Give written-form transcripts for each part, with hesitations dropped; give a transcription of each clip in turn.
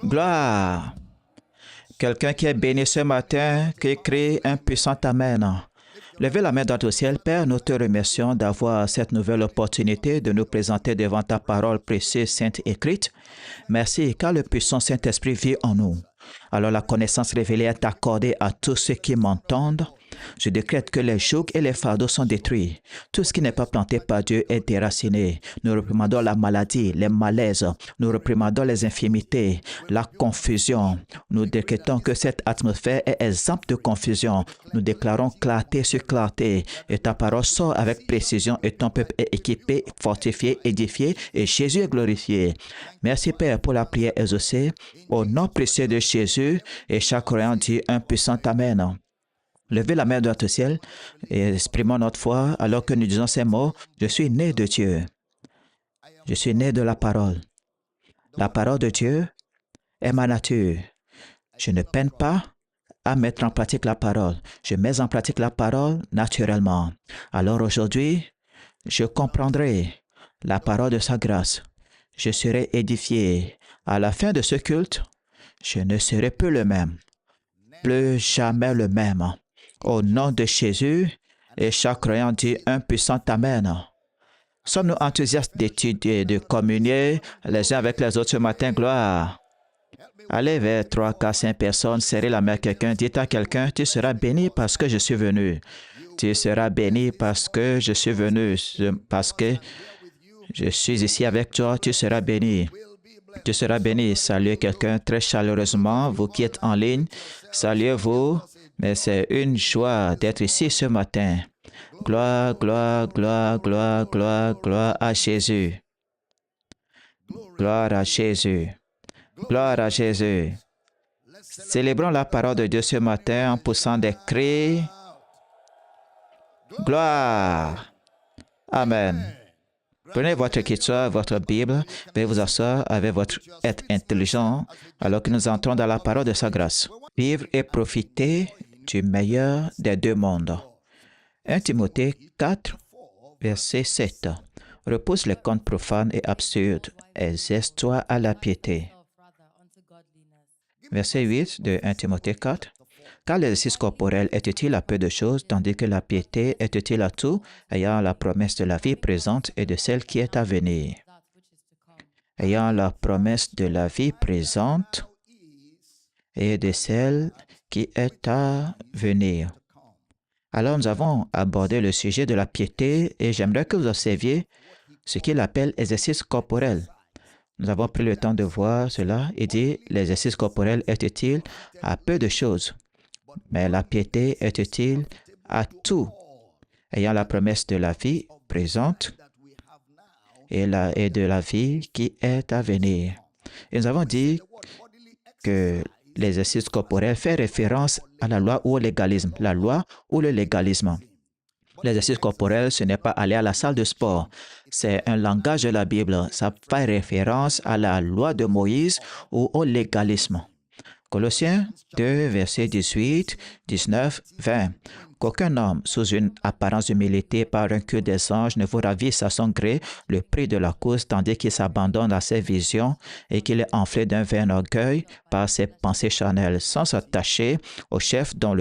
Gloire. Quelqu'un qui est béni ce matin, qui crie un puissant Amen. Levez la main dans le ciel. Père, nous te remercions d'avoir cette nouvelle opportunité de nous présenter devant ta parole précieuse, sainte, écrite. Merci, car le puissant Saint-Esprit vit en nous. Alors la connaissance révélée est accordée à tous ceux qui m'entendent. Je décrète que les jougs et les fardeaux sont détruits. Tout ce qui n'est pas planté par Dieu est déraciné. Nous réprimandons la maladie, les malaises. Nous réprimandons les infirmités, la confusion. Nous décrétons que cette atmosphère est exempte de confusion. Nous déclarons clarté sur clarté. Et ta parole sort avec précision et ton peuple est équipé, fortifié, édifié et Jésus est glorifié. Merci Père pour la prière exaucée. Au nom précieux de Jésus, et chaque croyant dit un puissant Amen. Levez la main de notre ciel et exprimons notre foi alors que nous disons ces mots. Je suis né de Dieu. Je suis né de la parole. La parole de Dieu est ma nature. Je ne peine pas à mettre en pratique la parole. Je mets en pratique la parole naturellement. Alors aujourd'hui, je comprendrai la parole de sa grâce. Je serai édifié. À la fin de ce culte, je ne serai plus le même. Plus jamais le même. Au nom de Jésus, et chaque croyant dit un puissant Amen. Sommes-nous enthousiastes d'étudier, de communier les uns avec les autres ce matin? Gloire. Allez vers 3, 4, 5 personnes, serrez la main à quelqu'un, dites à quelqu'un, tu seras béni parce que je suis venu. Tu seras béni parce que je suis venu, parce que je suis ici avec toi, tu seras béni. Tu seras béni. Saluez quelqu'un très chaleureusement, vous qui êtes en ligne, saluez-vous. Mais c'est une joie d'être ici ce matin. Gloire, gloire, gloire, gloire, gloire, gloire à Jésus. Gloire à Jésus. Gloire à Jésus. Célébrons la parole de Dieu ce matin en poussant des cris. Gloire. Amen. Prenez votre écriture, votre Bible, veuillez vous asseoir avec votre être intelligent alors que nous entrons dans la parole de sa grâce. Vivre et profiter du meilleur des deux mondes. 1 Timothée 4, verset 7. Repousse les contes profanes et absurdes. Exerce-toi à la piété. Verset 8 de 1 Timothée 4. Car l'exercice corporel est utile à peu de choses, tandis que la piété est utile à tout, ayant la promesse de la vie présente et de celle qui est à venir. Ayant la promesse de la vie présente et de celle qui est à venir. Alors nous avons abordé le sujet de la piété et j'aimerais que vous observiez ce qu'il appelle exercice corporel. Nous avons pris le temps de voir cela et dit l'exercice corporel est utile à peu de choses, mais la piété est utile à tout, ayant la promesse de la vie présente et de la vie qui est à venir. Et nous avons dit que l'exercice corporel fait référence à la loi ou au légalisme. La loi ou le légalisme. L'exercice corporel, ce n'est pas aller à la salle de sport. C'est un langage de la Bible. Ça fait référence à la loi de Moïse ou au légalisme. Colossiens 2, versets 18, 19, 20. Qu'aucun homme, sous une apparence d'humilité par un culte des anges, ne vous ravisse à son gré le prix de la cause, tandis qu'il s'abandonne à ses visions et qu'il est enflé d'un vain orgueil par ses pensées charnelles, sans s'attacher au chef dont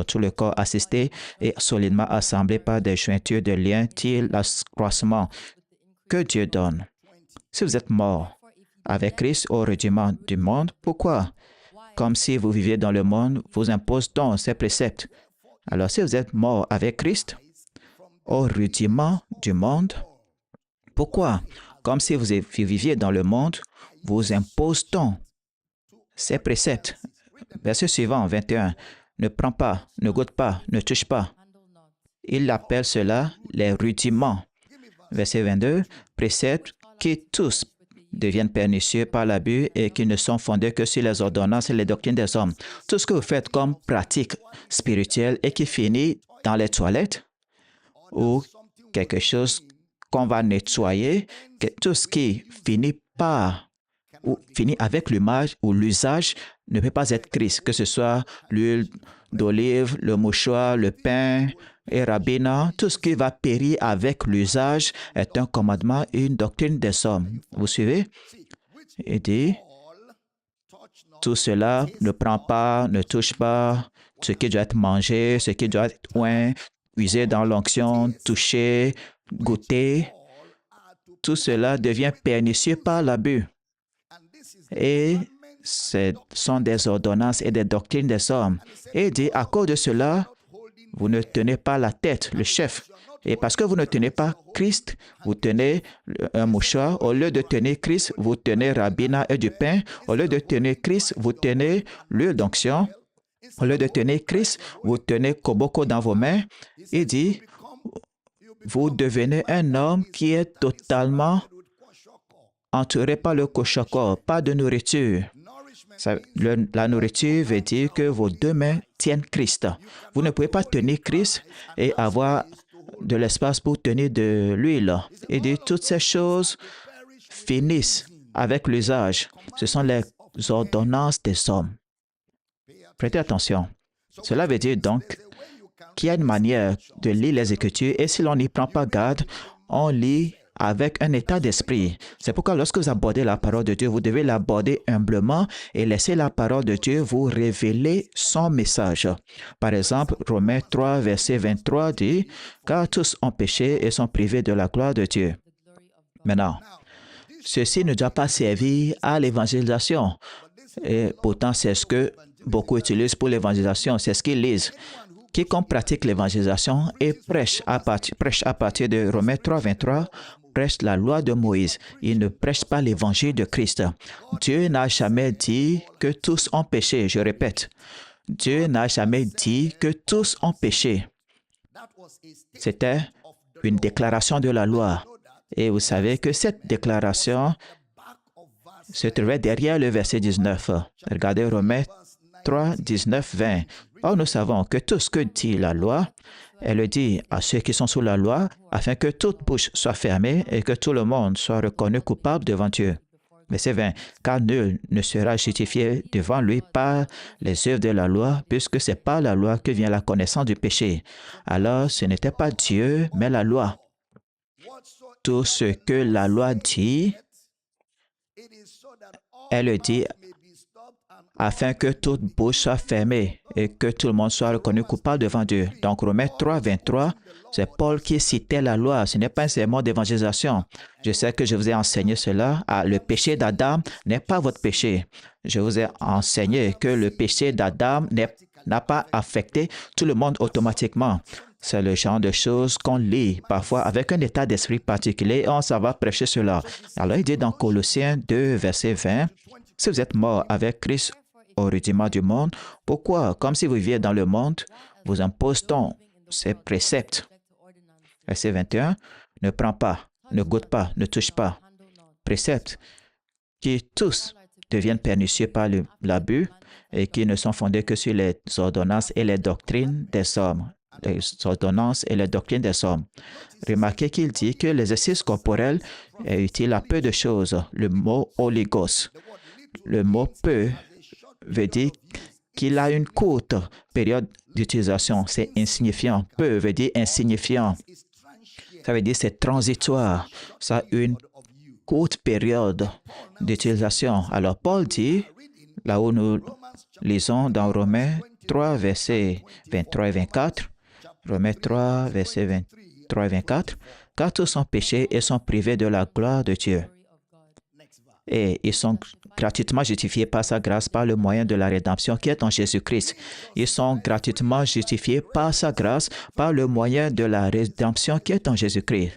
tout le corps assisté et solidement assemblé par des jointures de liens tire l'accroissement que Dieu donne. Si vous êtes mort avec Christ au rudiment du monde, pourquoi? Comme si vous viviez dans le monde, vous impose donc ces préceptes. Alors, si vous êtes mort avec Christ, au rudiment du monde, pourquoi? Comme si vous viviez dans le monde, vous impose donc ces préceptes. Verset suivant, 21. Ne prends pas, ne goûte pas, ne touche pas. Il appelle cela les rudiments. Verset 22. Préceptes qui tous deviennent pernicieux par l'abus et qui ne sont fondés que sur les ordonnances et les doctrines des hommes. Tout ce que vous faites comme pratique spirituelle et qui finit dans les toilettes ou quelque chose qu'on va nettoyer, tout ce qui finit par ou finit avec l'image ou l'usage ne peut pas être Christ, que ce soit l'huile d'olive, le mouchoir, le pain et rabbinat, tout ce qui va périr avec l'usage est un commandement et une doctrine des hommes. Vous suivez? Il dit, Tout cela ne prend pas, ne touche pas ce qui doit être mangé, ce qui doit être oint, puisé dans l'onction, touché, goûté. Tout cela devient pernicieux par l'abus. Et ce sont des ordonnances et des doctrines des hommes. Et il dit, à cause de cela, vous ne tenez pas la tête, le chef. Et parce que vous ne tenez pas Christ, vous tenez un mouchoir. Au lieu de tenir Christ, vous tenez Rabbina et du pain. Au lieu de tenir Christ, vous tenez l'huile d'onction. Au lieu de tenir Christ, vous tenez Koboko dans vos mains. Il dit, vous devenez un homme qui est totalement entouré par le koshoko, pas de nourriture. La nourriture veut dire que vos deux mains tiennent Christ. Vous ne pouvez pas tenir Christ et avoir de l'espace pour tenir de l'huile. Il dit toutes ces choses finissent avec l'usage. Ce sont les ordonnances des hommes. Prêtez attention. Cela veut dire donc qu'il y a une manière de lire les Écritures et si l'on n'y prend pas garde, on lit avec un état d'esprit. C'est pourquoi lorsque vous abordez la parole de Dieu, vous devez l'aborder humblement et laisser la parole de Dieu vous révéler son message. Par exemple, Romains 3, verset 23 dit « Car tous ont péché et sont privés de la gloire de Dieu. » Maintenant, ceci ne doit pas servir à l'évangélisation. Et pourtant, c'est ce que beaucoup utilisent pour l'évangélisation, c'est ce qu'ils lisent. Quiconque pratique l'évangélisation et prêche à partir de Romains 3, 23, prêche la loi de Moïse. Il ne prêche pas l'évangile de Christ. Dieu n'a jamais dit que tous ont péché. Je répète, Dieu n'a jamais dit que tous ont péché. C'était une déclaration de la loi. Et vous savez que cette déclaration se trouvait derrière le verset 19. Regardez Romains 3, 19, 20. Or, nous savons que tout ce que dit la loi, elle le dit à ceux qui sont sous la loi, afin que toute bouche soit fermée et que tout le monde soit reconnu coupable devant Dieu. Verset 20. Car nul ne sera justifié devant lui par les œuvres de la loi, puisque c'est par la loi que vient la connaissance du péché. Alors, ce n'était pas Dieu, mais la loi. Tout ce que la loi dit, elle le dit afin que toute bouche soit fermée et que tout le monde soit reconnu coupable devant Dieu. Donc, Romains 3, 23, c'est Paul qui citait la loi. Ce n'est pas un sermon d'évangélisation. Je sais que je vous ai enseigné cela. Le péché d'Adam n'est pas votre péché. Je vous ai enseigné que le péché d'Adam n'a pas affecté tout le monde automatiquement. C'est le genre de choses qu'on lit parfois avec un état d'esprit particulier et on s'en va prêcher cela. Alors, il dit dans Colossiens 2, verset 20, « Si vous êtes mort avec Christ au rudiment du monde, pourquoi, comme si vous viviez dans le monde, vous impose-t-on ces préceptes? » Verset 21, « Ne prends pas, ne goûte pas, ne touche pas. » Préceptes qui tous deviennent pernicieux par l'abus et qui ne sont fondés que sur les ordonnances et les doctrines des hommes. Les ordonnances et les doctrines des hommes. Remarquez qu'il dit que l'exercice corporel est utile à peu de choses. Le mot oligos, le mot peu veut dire qu'il a une courte période d'utilisation. C'est insignifiant. Peu veut dire insignifiant. Ça veut dire c'est transitoire. Ça a une courte période d'utilisation. Alors Paul dit, là où nous lisons dans Romains 3, versets 23 et 24, Romains 3, versets 23 et 24, « Car tous sont péchés et sont privés de la gloire de Dieu. Et ils sont gratuitement justifiés par sa grâce, par le moyen de la rédemption qui est en Jésus-Christ. Ils sont gratuitement justifiés par sa grâce, par le moyen de la rédemption qui est en Jésus-Christ. »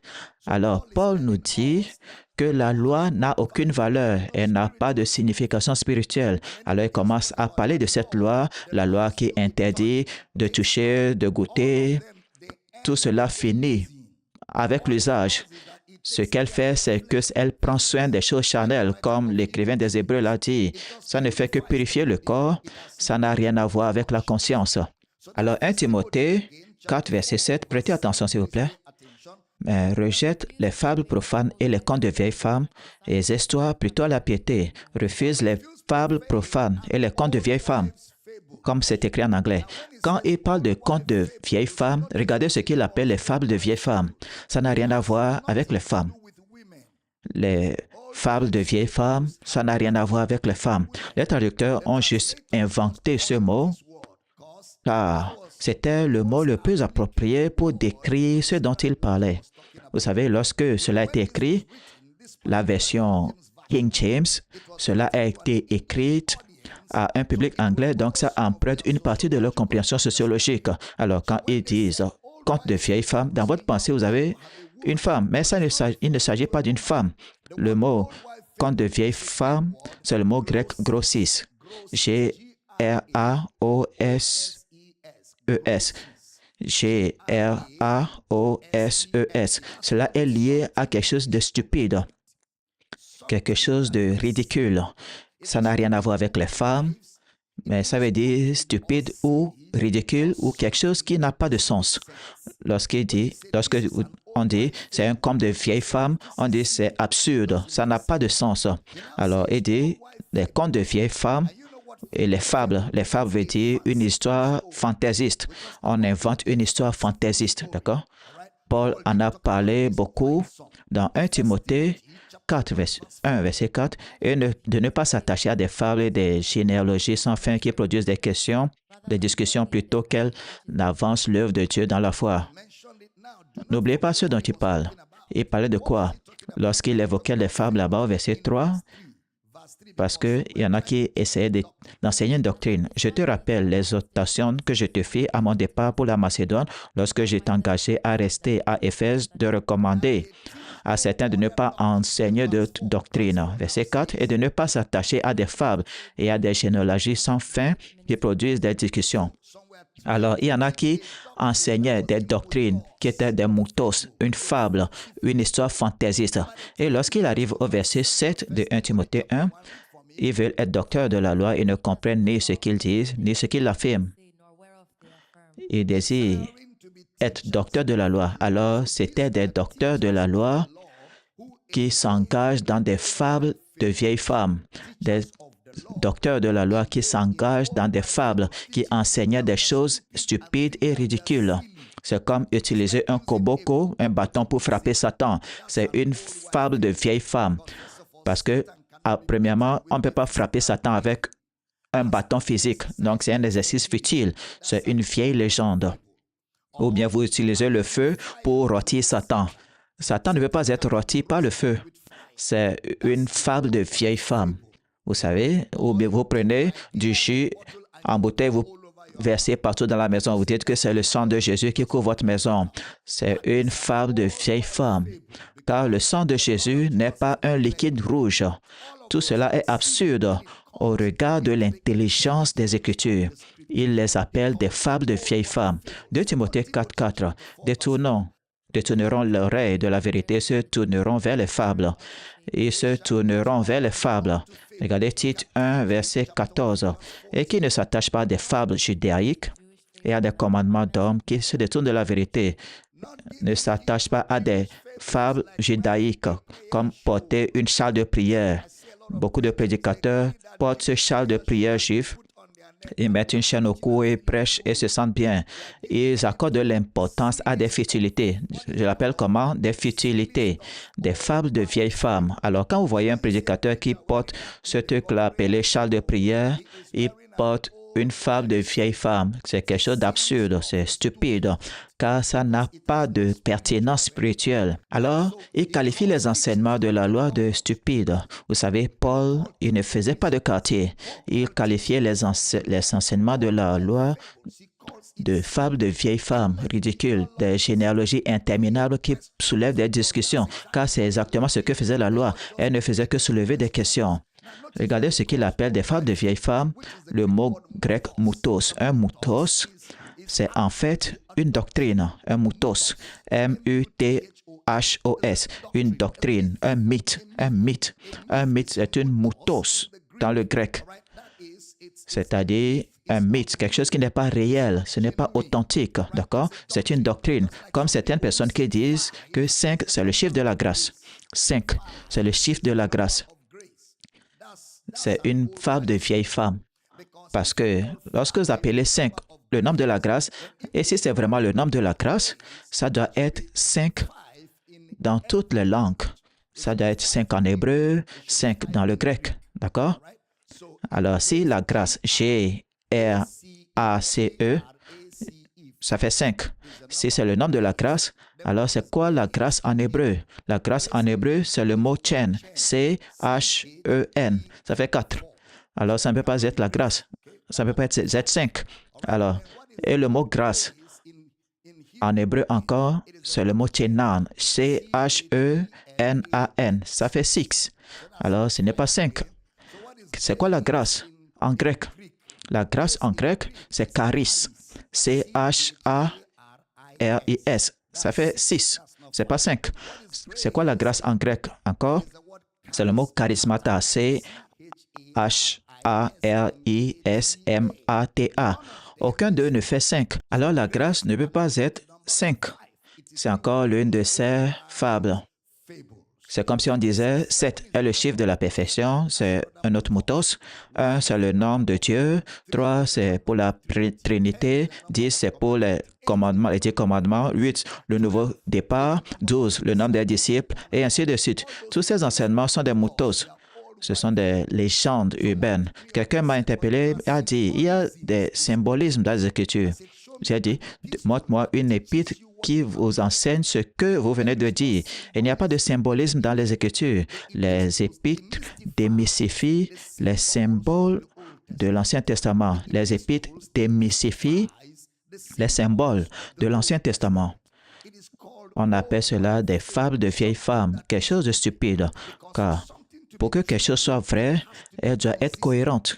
Alors, Paul nous dit que la loi n'a aucune valeur, elle n'a pas de signification spirituelle. Alors, il commence à parler de cette loi, la loi qui interdit de toucher, de goûter. Tout cela finit avec l'usage. Ce qu'elle fait, c'est qu'elle prend soin des choses charnelles, comme l'écrivain des Hébreux l'a dit. Ça ne fait que purifier le corps, ça n'a rien à voir avec la conscience. Alors, 1 Timothée 4, verset 7, prêtez attention s'il vous plaît. Mais rejette les fables profanes et les contes de vieilles femmes et exerce-toi plutôt à la piété. Refuse les fables profanes et les contes de vieilles femmes, comme c'est écrit en anglais. Quand il parle de contes de vieilles femmes, regardez ce qu'il appelle les fables de vieilles femmes. Ça n'a rien à voir avec les femmes. Les fable de vieille femme, ça n'a rien à voir avec les femmes. Les traducteurs ont juste inventé ce mot car c'était le mot le plus approprié pour décrire ce dont il parlait. Vous savez, lorsque cela a été écrit, la version King James, cela a été écrit à un public anglais, donc ça emprunte une partie de leur compréhension sociologique. Alors, quand ils disent « conte de vieille femme », dans votre pensée, vous avez une femme, mais il ne s'agit pas d'une femme. Le mot « conte de vieille femme », c'est le mot grec « grossis », G-R-A-O-S-E-S. G-R-A-O-S-E-S. Cela est lié à quelque chose de stupide, quelque chose de ridicule. Ça n'a rien à voir avec les femmes, mais ça veut dire stupide ou ridicule ou quelque chose qui n'a pas de sens. Lorsque on dit c'est un conte de vieille femme, on dit c'est absurde, ça n'a pas de sens. Alors, il dit les contes de vieille femme et les fables. Les fables veut dire une histoire fantaisiste. On invente une histoire fantaisiste, d'accord? Paul en a parlé beaucoup dans 1 Timothée 4, verset 4, et de ne pas s'attacher à des fables et des généalogies sans fin qui produisent des questions, des discussions plutôt qu'elles n'avancent l'œuvre de Dieu dans la foi. N'oubliez pas ce dont il parle. Il parlait de quoi? Lorsqu'il évoquait les fables là-bas au verset 3, parce qu'il y en a qui essayaient d'enseigner une doctrine. Je te rappelle l'exhortation que je te fis à mon départ pour la Macédoine lorsque j'étais engagé à rester à Éphèse, de recommander à certains de ne pas enseigner de doctrine. Verset 4, et de ne pas s'attacher à des fables et à des généalogies sans fin qui produisent des discussions. Alors, il y en a qui enseignaient des doctrines qui étaient des moutos, une fable, une histoire fantaisiste. Et lorsqu'il arrive au verset 7 de 1 Timothée 1, ils veulent être docteurs de la loi et ne comprennent ni ce qu'ils disent, ni ce qu'ils affirment. Ils désirent être docteurs de la loi. Alors, c'était des docteurs de la loi qui s'engagent dans des fables de vieilles femmes, des docteurs de la loi qui s'engagent dans des fables, qui enseignaient des choses stupides et ridicules. C'est comme utiliser un koboko, un bâton pour frapper Satan. C'est une fable de vieille femme. Parce que, premièrement, on ne peut pas frapper Satan avec un bâton physique. Donc, c'est un exercice futile. C'est une vieille légende. Ou bien vous utilisez le feu pour rôtir Satan. Satan ne veut pas être rôti par le feu. C'est une fable de vieille femme. Vous savez, ou bien vous prenez du jus en bouteille, vous versez partout dans la maison. Vous dites que c'est le sang de Jésus qui couvre votre maison. C'est une fable de vieille femme. Car le sang de Jésus n'est pas un liquide rouge. Tout cela est absurde au regard de l'intelligence des Écritures. Il les appelle des fables de vieilles femmes. 2 Timothée 4, détourneront l'oreille de la vérité, se tourneront vers les fables. Ils se tourneront vers les fables. Regardez Tite 1, verset 14. Et qui ne s'attachent pas à des fables judéaïques et à des commandements d'hommes qui se détournent de la vérité. Ne s'attachent pas à des fables judaïques comme porter une châle de prière. Beaucoup de prédicateurs portent ce châle de prière juif. Ils mettent une chaîne au cou et prêchent et se sentent bien. Ils accordent de l'importance à des futilités. Je l'appelle comment? Des futilités, des fables de vieilles femmes. Alors, quand vous voyez un prédicateur qui porte ce truc-là appelé châle de prière, il porte une fable de vieille femme. C'est quelque chose d'absurde, c'est stupide, car ça n'a pas de pertinence spirituelle. Alors, il qualifie les enseignements de la loi de stupides. Vous savez, Paul, il ne faisait pas de quartier. Il qualifiait les enseignements de la loi de fables de vieilles femmes ridicules, des généalogies interminables qui soulèvent des discussions, car c'est exactement ce que faisait la loi. Elle ne faisait que soulever des questions. Regardez ce qu'il appelle des fables de vieilles femmes, le mot grec moutos. Un moutos, c'est en fait une doctrine, un moutos, M-U-T-H-O-S, une doctrine, un mythe. Un mythe, c'est une moutos dans le grec, c'est-à-dire un mythe, quelque chose qui n'est pas réel, ce n'est pas authentique, d'accord? C'est une doctrine, comme certaines personnes qui disent que 5, c'est le chiffre de la grâce. 5, c'est le chiffre de la grâce. C'est une fable de vieille femme. Parce que lorsque vous appelez 5 le nombre de la grâce, et si c'est vraiment le nombre de la grâce, ça doit être 5 dans toutes les langues. ça doit être 5 en hébreu, 5 dans le grec. D'accord? Alors, si la grâce G-R-A-C-E, ça fait 5. Si c'est le nom de la grâce, alors c'est quoi la grâce en hébreu? La grâce en hébreu, c'est le mot chen, C-H-E-N. Ça fait 4. Alors, ça ne peut pas être la grâce. Ça ne peut pas être Z5. Alors, et le mot grâce, en hébreu encore, c'est le mot chenan, C-H-E-N-A-N. Ça fait 6. Alors, ce n'est pas 5. C'est quoi la grâce en grec? La grâce en grec, c'est charis. C-H-A-R-I-S. Ça fait 6. C'est pas 5. C'est quoi la grâce en grec encore? C'est le mot charismata. C-H-A-R-I-S-M-A-T-A. Aucun d'eux ne fait 5. Alors la grâce ne peut pas être 5. C'est encore l'une de ces fables. C'est comme si on disait 7 est le chiffre de la perfection, c'est un autre moutos. 1, c'est le nom de Dieu. 3, c'est pour la Trinité. 10, c'est pour les commandements, les 10 commandements. 8, le nouveau départ. 12, le nom des disciples, et ainsi de suite. Tous ces enseignements sont des moutos. Ce sont des légendes urbaines. Quelqu'un m'a interpellé et a dit, il y a des symbolismes dans les Écritures. J'ai dit, montre-moi une épître qui vous enseigne ce que vous venez de dire. Il n'y a pas de symbolisme dans les Écritures. Les épîtres démystifient les symboles de l'Ancien Testament. Les épîtres démystifient les symboles de l'Ancien Testament. On appelle cela des fables de vieilles femmes, quelque chose de stupide, car pour que quelque chose soit vrai, elle doit être cohérente.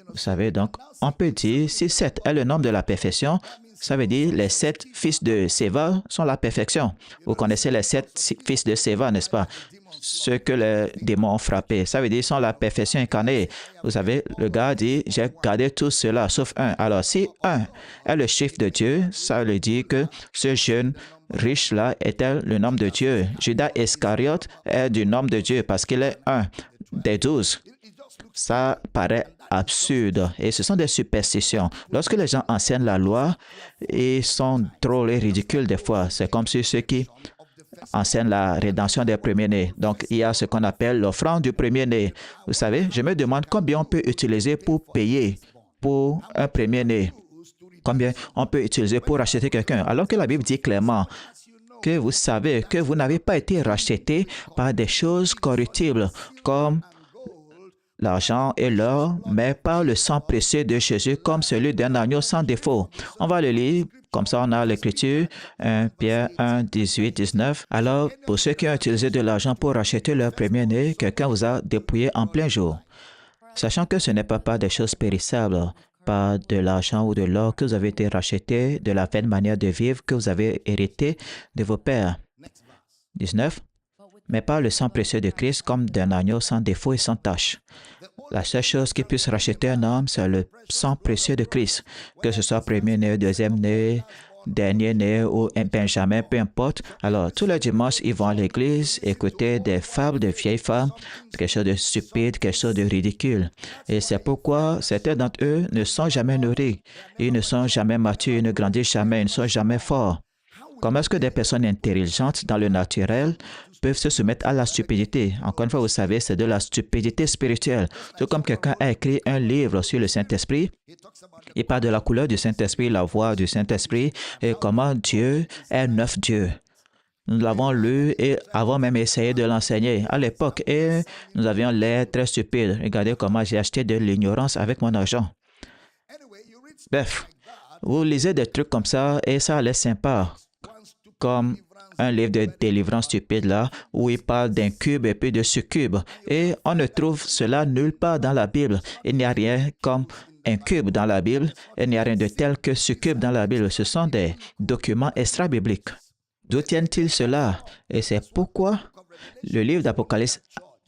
Vous savez, donc, on peut dire, si 7 est le nombre de la perfection, ça veut dire les 7 fils de Séva sont la perfection. Vous connaissez les 7 fils de Séva, n'est-ce pas? Ceux que les démons ont frappés. Ça veut dire qu'ils sont la perfection incarnée. Vous savez, le gars dit, j'ai gardé tout cela, sauf 1. Alors, si 1 est le chiffre de Dieu, ça veut dire que ce jeune riche-là était le nom de Dieu. Judas Iscariote est du nom de Dieu parce qu'il est 1 des 12. Ça paraît absurde et ce sont des superstitions. Lorsque les gens enseignent la loi, ils sont drôles et ridicules des fois. C'est comme si ceux qui enseignent la rédemption des premiers-nés. Donc, il y a ce qu'on appelle l'offrande du premier-né. Vous savez, je me demande combien on peut utiliser pour payer pour un premier-né. Combien on peut utiliser pour racheter quelqu'un. Alors que la Bible dit clairement que vous savez que vous n'avez pas été racheté par des choses corruptibles comme l'argent et l'or, mais par le sang précieux de Jésus comme celui d'un agneau sans défaut. On va le lire, comme ça on a l'écriture, 1 Pierre 1, 18, 19. Alors, pour ceux qui ont utilisé de l'argent pour racheter leur premier-né, quelqu'un vous a dépouillé en plein jour. Sachant que ce n'est pas des choses périssables, pas de l'argent ou de l'or que vous avez été racheté, de la vaine manière de vivre que vous avez hérité de vos pères. 19. Mais par le sang précieux de Christ comme d'un agneau sans défaut et sans tache. La seule chose qui puisse racheter un homme, c'est le sang précieux de Christ. Que ce soit premier-né, deuxième-né, dernier-né ou un Benjamin, peu importe. Alors, tous les dimanches, ils vont à l'église écouter des fables de vieilles femmes, quelque chose de stupide, quelque chose de ridicule. Et c'est pourquoi certains d'entre eux ne sont jamais nourris. Ils ne sont jamais matures, ils ne grandissent jamais, ils ne sont jamais forts. Comment est-ce que des personnes intelligentes dans le naturel peuvent se soumettre à la stupidité? Encore une fois, vous savez, c'est de la stupidité spirituelle. Tout comme quelqu'un a écrit un livre sur le Saint-Esprit, il parle de la couleur du Saint-Esprit, la voix du Saint-Esprit et comment Dieu est neuf Dieu. Nous l'avons lu et avons même essayé de l'enseigner à l'époque et nous avions l'air très stupides. Regardez comment j'ai acheté de l'ignorance avec mon argent. Bref, vous lisez des trucs comme ça et ça a l'air sympa. Comme un livre de délivrance stupide là, où il parle d'un cube et puis de succube. Et on ne trouve cela nulle part dans la Bible. Il n'y a rien comme un cube dans la Bible. Il n'y a rien de tel que succube dans la Bible. Ce sont des documents extra-bibliques. D'où tiennent-ils cela? Et c'est pourquoi le livre d'Apocalypse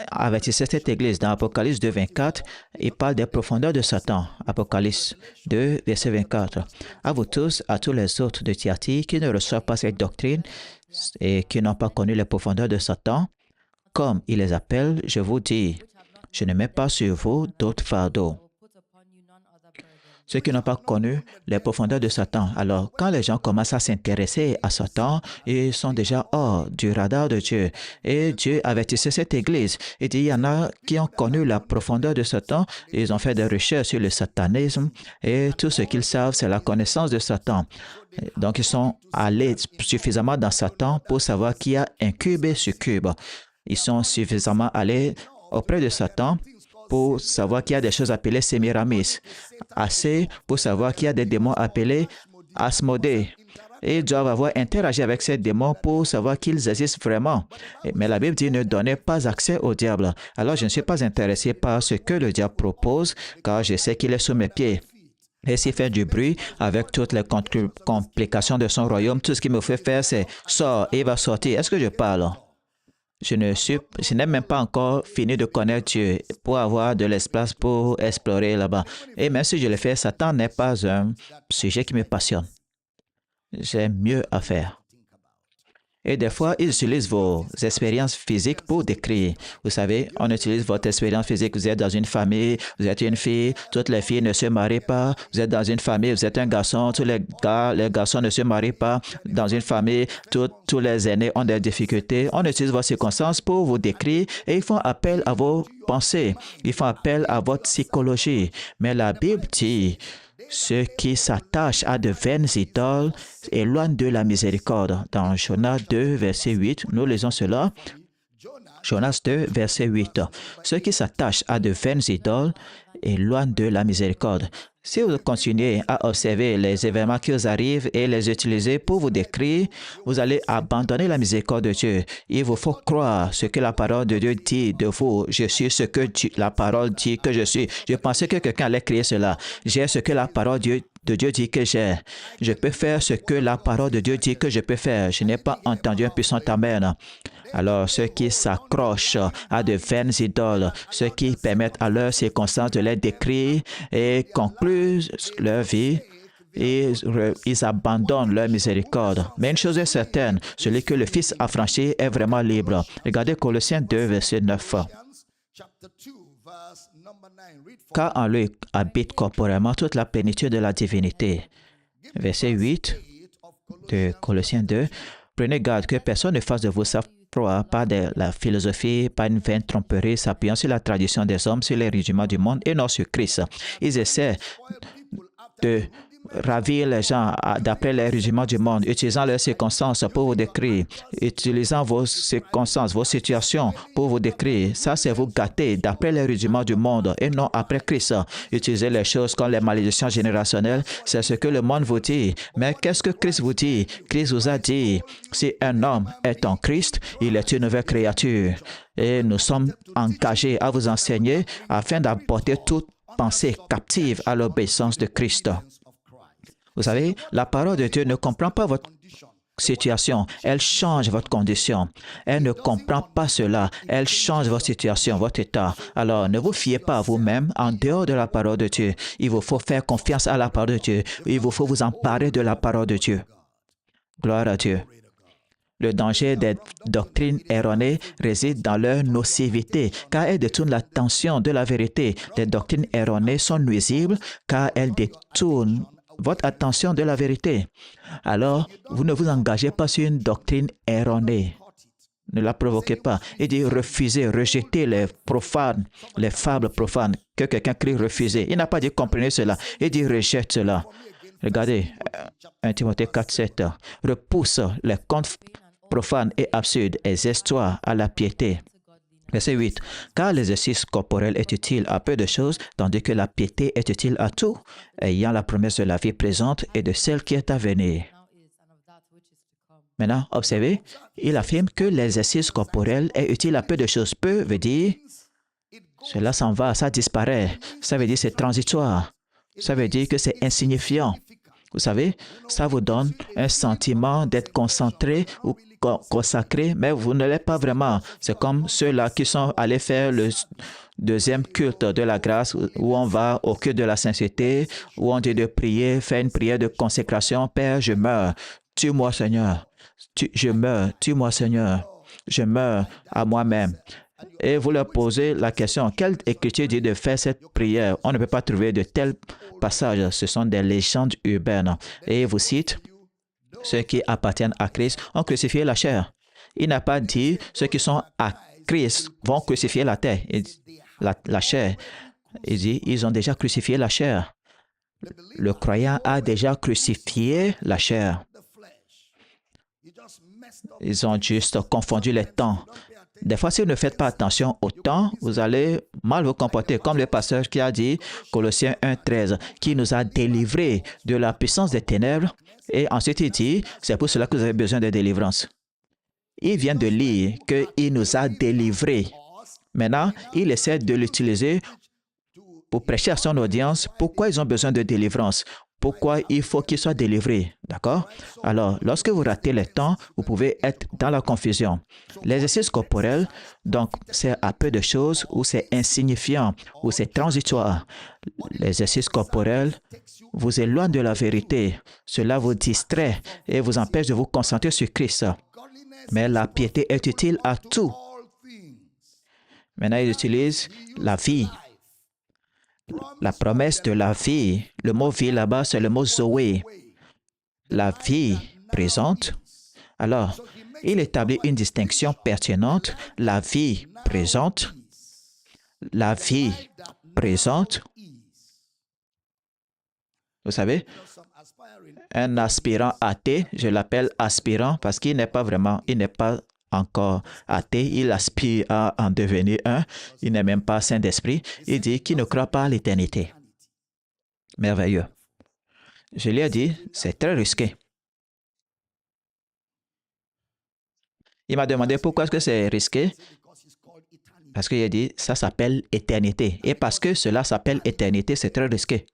avertissait cette église. Dans Apocalypse 2, 24, il parle des profondeurs de Satan. Apocalypse 2, verset 24. À vous tous, à tous les autres de Thyatire qui ne reçoivent pas cette doctrine et qui n'ont pas connu les profondeurs de Satan, comme il les appelle, je vous dis, je ne mets pas sur vous d'autres fardeaux. ceux qui n'ont pas connu les profondeurs de Satan. Alors, quand les gens commencent à s'intéresser à Satan, ils sont déjà hors du radar de Dieu. Et Dieu avertissait cette Église. Il dit, il y en a qui ont connu la profondeur de Satan, ils ont fait des recherches sur le satanisme, et tout ce qu'ils savent, c'est la connaissance de Satan. Donc, ils sont allés suffisamment dans Satan pour savoir qui a incubé ce cube. Ils sont suffisamment allés auprès de Satan pour savoir qu'il y a des choses appelées Sémiramis, assez pour savoir qu'il y a des démons appelés Asmodée. Et ils doivent avoir interagi avec ces démons pour savoir qu'ils existent vraiment. Mais la Bible dit ne donnez pas accès au diable. Alors je ne suis pas intéressé par ce que le diable propose, car je sais qu'il est sous mes pieds. Et s'il fait du bruit avec toutes les complications de son royaume, tout ce qu'il me fait faire, c'est sort et il va sortir. Est-ce que je parle? Je n'ai même pas encore fini de connaître Dieu pour avoir de l'espace pour explorer là-bas. Et même si je le fais, Satan n'est pas un sujet qui me passionne. J'ai mieux à faire. Et des fois, ils utilisent vos expériences physiques pour décrire. Vous savez, on utilise votre expérience physique. Vous êtes dans une famille, vous êtes une fille, toutes les filles ne se marient pas. Vous êtes dans une famille, vous êtes un garçon, tous les garçons ne se marient pas. Dans une famille, tous les aînés ont des difficultés. On utilise vos circonstances pour vous décrire et ils font appel à vos pensées. Ils font appel à votre psychologie. Mais la Bible dit, ceux qui s'attachent à de vaines idoles éloignent de la miséricorde. Dans Jonas 2, verset 8, nous lisons cela. Jonas 2, verset 8. Ceux qui s'attachent à de vaines idoles éloignent de la miséricorde. Si vous continuez à observer les événements qui vous arrivent et les utiliser pour vous décrire, vous allez abandonner la miséricorde de Dieu. Il vous faut croire ce que la parole de Dieu dit de vous. Je suis ce que la parole dit que je suis. Je pensais que quelqu'un allait crier cela. J'ai ce que la parole de Dieu dit que j'ai. Je peux faire ce que la parole de Dieu dit que je peux faire. Je n'ai pas entendu un puissant amen. Alors, ceux qui s'accrochent à de vaines idoles, ceux qui permettent à leurs circonstances de les décrire et concluent leur vie, ils abandonnent leur miséricorde. Mais une chose est certaine, celui que le Fils a franchi est vraiment libre. Regardez Colossiens 2, verset 9. Car en lui habite corporellement toute la plénitude de la divinité. Verset 8 de Colossiens 2. Prenez garde que personne ne fasse de vous sa proie par de la philosophie, par une vaine tromperie, s'appuyant sur la tradition des hommes, sur les rudiments du monde et non sur Christ. Ils essaient de ravir les gens d'après les rudiments du monde, utilisant leurs circonstances pour vous décrire, utilisant vos circonstances, vos situations pour vous décrire. Ça, c'est vous gâter d'après les rudiments du monde et non après Christ. Utilisez les choses comme les malédictions générationnelles, c'est ce que le monde vous dit. Mais qu'est-ce que Christ vous dit? Christ vous a dit, si un homme est en Christ, il est une nouvelle créature. Et nous sommes engagés à vous enseigner afin d'apporter toute pensée captive à l'obéissance de Christ. Vous savez, la parole de Dieu ne comprend pas votre situation, elle change votre condition. Elle ne comprend pas cela, elle change votre situation, votre état. Alors, ne vous fiez pas à vous-même en dehors de la parole de Dieu. Il vous faut faire confiance à la parole de Dieu. Il vous faut vous emparer de la parole de Dieu. Gloire à Dieu. Le danger des doctrines erronées réside dans leur nocivité, car elles détournent l'attention de la vérité. Les doctrines erronées sont nuisibles, car elles détournent votre attention de la vérité. Alors, vous ne vous engagez pas sur une doctrine erronée. Ne la provoquez pas. Il dit refusez, rejetez les profanes, les fables profanes. Que quelqu'un crie refuser. Il n'a pas dit comprenez cela. Il dit rejette cela. Regardez, 1 Timothée 4, 7. Repousse les contes profanes et absurdes, exerce-toi à la piété. Verset 8. Car l'exercice corporel est utile à peu de choses, tandis que la piété est utile à tout, ayant la promesse de la vie présente et de celle qui est à venir. Maintenant, observez, il affirme que l'exercice corporel est utile à peu de choses. Peu veut dire, cela s'en va, ça disparaît. Ça veut dire c'est transitoire. Ça veut dire que c'est insignifiant. Vous savez, ça vous donne un sentiment d'être concentré ou consacré, mais vous ne l'êtes pas vraiment. C'est comme ceux-là qui sont allés faire le deuxième culte de la grâce où on va au culte de la sainteté, où on dit de prier, faire une prière de consécration. Père, je meurs. Tue-moi, Seigneur. Je meurs. Tue-moi, Seigneur. Je meurs à moi-même. et vous leur posez la question, quelle écriture dit de faire cette prière? On ne peut pas trouver de tels passages. Ce sont des légendes urbaines. Et il vous cite, ceux qui appartiennent à Christ ont crucifié la chair. Il n'a pas dit, ceux qui sont à Christ vont crucifier la terre, la chair. Il dit, ils ont déjà crucifié la chair. Le croyant a déjà crucifié la chair. Ils ont juste confondu les temps. Des fois, si vous ne faites pas attention au temps, vous allez mal vous comporter, comme le pasteur qui a dit, Colossiens 1,13, qui nous a délivrés de la puissance des ténèbres. Et ensuite, il dit, c'est pour cela que vous avez besoin de délivrance. Il vient de lire qu'il nous a délivrés. Maintenant, il essaie de l'utiliser pour prêcher à son audience pourquoi ils ont besoin de délivrance. Pourquoi il faut qu'ils soient délivrés, d'accord? Alors, lorsque vous ratez les temps, vous pouvez être dans la confusion. L'exercice corporel, donc, c'est à peu de choses ou c'est insignifiant ou c'est transitoire. L'exercice corporel vous éloigne de la vérité. Cela vous distrait et vous empêche de vous concentrer sur Christ. Mais la piété est utile à tout. Maintenant, il utilise la vie. La promesse de la vie, le mot vie là-bas, c'est le mot Zoé. La vie présente. Alors, il établit une distinction pertinente. La vie présente. La vie présente. Vous savez, un aspirant athée, je l'appelle aspirant parce qu'il n'est pas vraiment, il n'est pas encore athée, il aspire à en devenir un, il n'est même pas saint d'esprit, il dit qu'il ne croit pas à l'éternité. Merveilleux. Je lui ai dit, c'est très risqué. Il m'a demandé pourquoi est-ce que c'est risqué. Parce qu'il a dit, ça s'appelle éternité. Et parce que cela s'appelle éternité, c'est très risqué.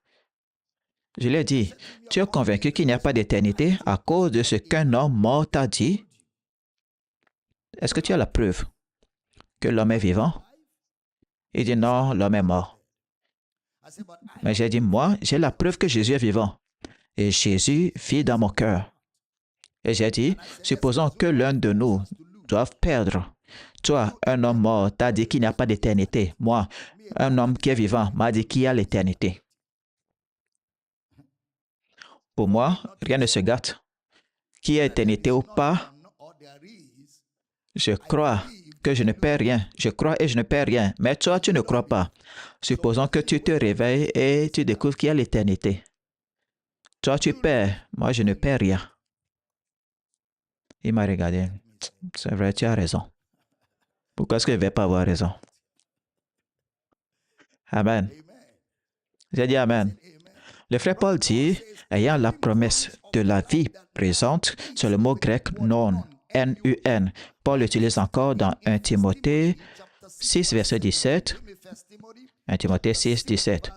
Je lui ai dit, tu es convaincu qu'il n'y a pas d'éternité à cause de ce qu'un homme mort t'a dit? Est-ce que tu as la preuve que l'homme est vivant? Il dit non, l'homme est mort. Mais j'ai dit, moi, j'ai la preuve que Jésus est vivant. Et Jésus vit dans mon cœur. Et j'ai dit, supposons que l'un de nous doive perdre. Toi, un homme mort, t'as dit qu'il n'y a pas d'éternité. Moi, un homme qui est vivant, m'a dit qu'il y a l'éternité. Pour moi, rien ne se gâte. Qu'il y ait éternité ou pas, je crois que je ne perds rien. Je crois et je ne perds rien. Mais toi, tu ne crois pas. Supposons que tu te réveilles et tu découvres qu'il y a l'éternité. Toi, tu perds. Moi, je ne perds rien. Il m'a regardé. C'est vrai, tu as raison. Pourquoi est-ce que je ne vais pas avoir raison? Amen. J'ai dit Amen. Le frère Paul dit, ayant la promesse de la vie présente, c'est le mot grec non, N-U-N. Paul l'utilise encore dans 1 Timothée 6, verset 17. 1 Timothée 6, 17.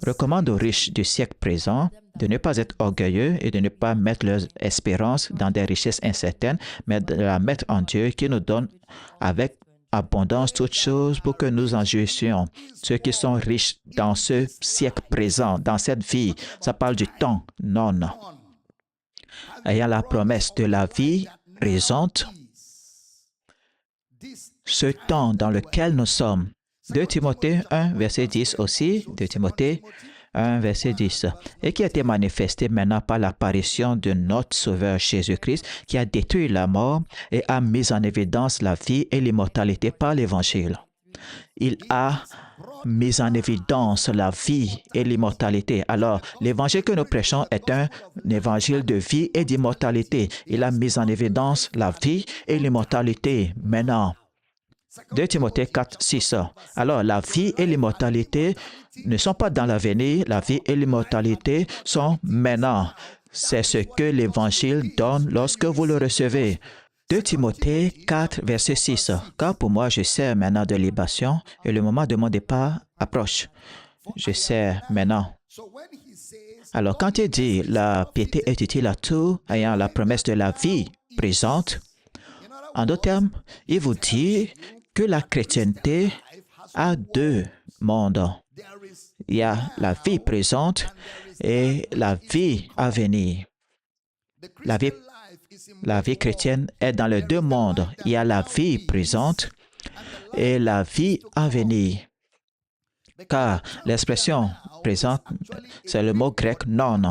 Recommande aux riches du siècle présent de ne pas être orgueilleux et de ne pas mettre leurs espérances dans des richesses incertaines, mais de la mettre en Dieu qui nous donne avec abondance toutes choses pour que nous en jouissions. Ceux qui sont riches dans ce siècle présent, dans cette vie, ça parle du temps, non. Ayant la promesse de la vie présente, ce temps dans lequel nous sommes. 2 Timothée 1, verset 10 aussi, 2 Timothée 1, verset 10, et qui a été manifesté maintenant par l'apparition de notre Sauveur Jésus-Christ, qui a détruit la mort et a mis en évidence la vie et l'immortalité par l'Évangile. Il a mis en évidence la vie et l'immortalité. Alors, l'Évangile que nous prêchons est un évangile de vie et d'immortalité. Il a mis en évidence la vie et l'immortalité. Maintenant, 2 Timothée 4, 6. Alors, la vie et l'immortalité ne sont pas dans l'avenir, la vie et l'immortalité sont maintenant. C'est ce que l'Évangile donne lorsque vous le recevez. 2 Timothée 4, verset 6. Car pour moi, je sers maintenant de libation et le moment de mon départ approche. Je sers maintenant. Alors, quand il dit la piété est utile à tout, ayant la promesse de la vie présente, en d'autres termes, il vous dit que la chrétienté a deux mondes. Il y a la vie présente et la vie à venir. La vie chrétienne est dans les deux mondes. Il y a la vie présente et la vie à venir. Car l'expression présente, c'est le mot grec non.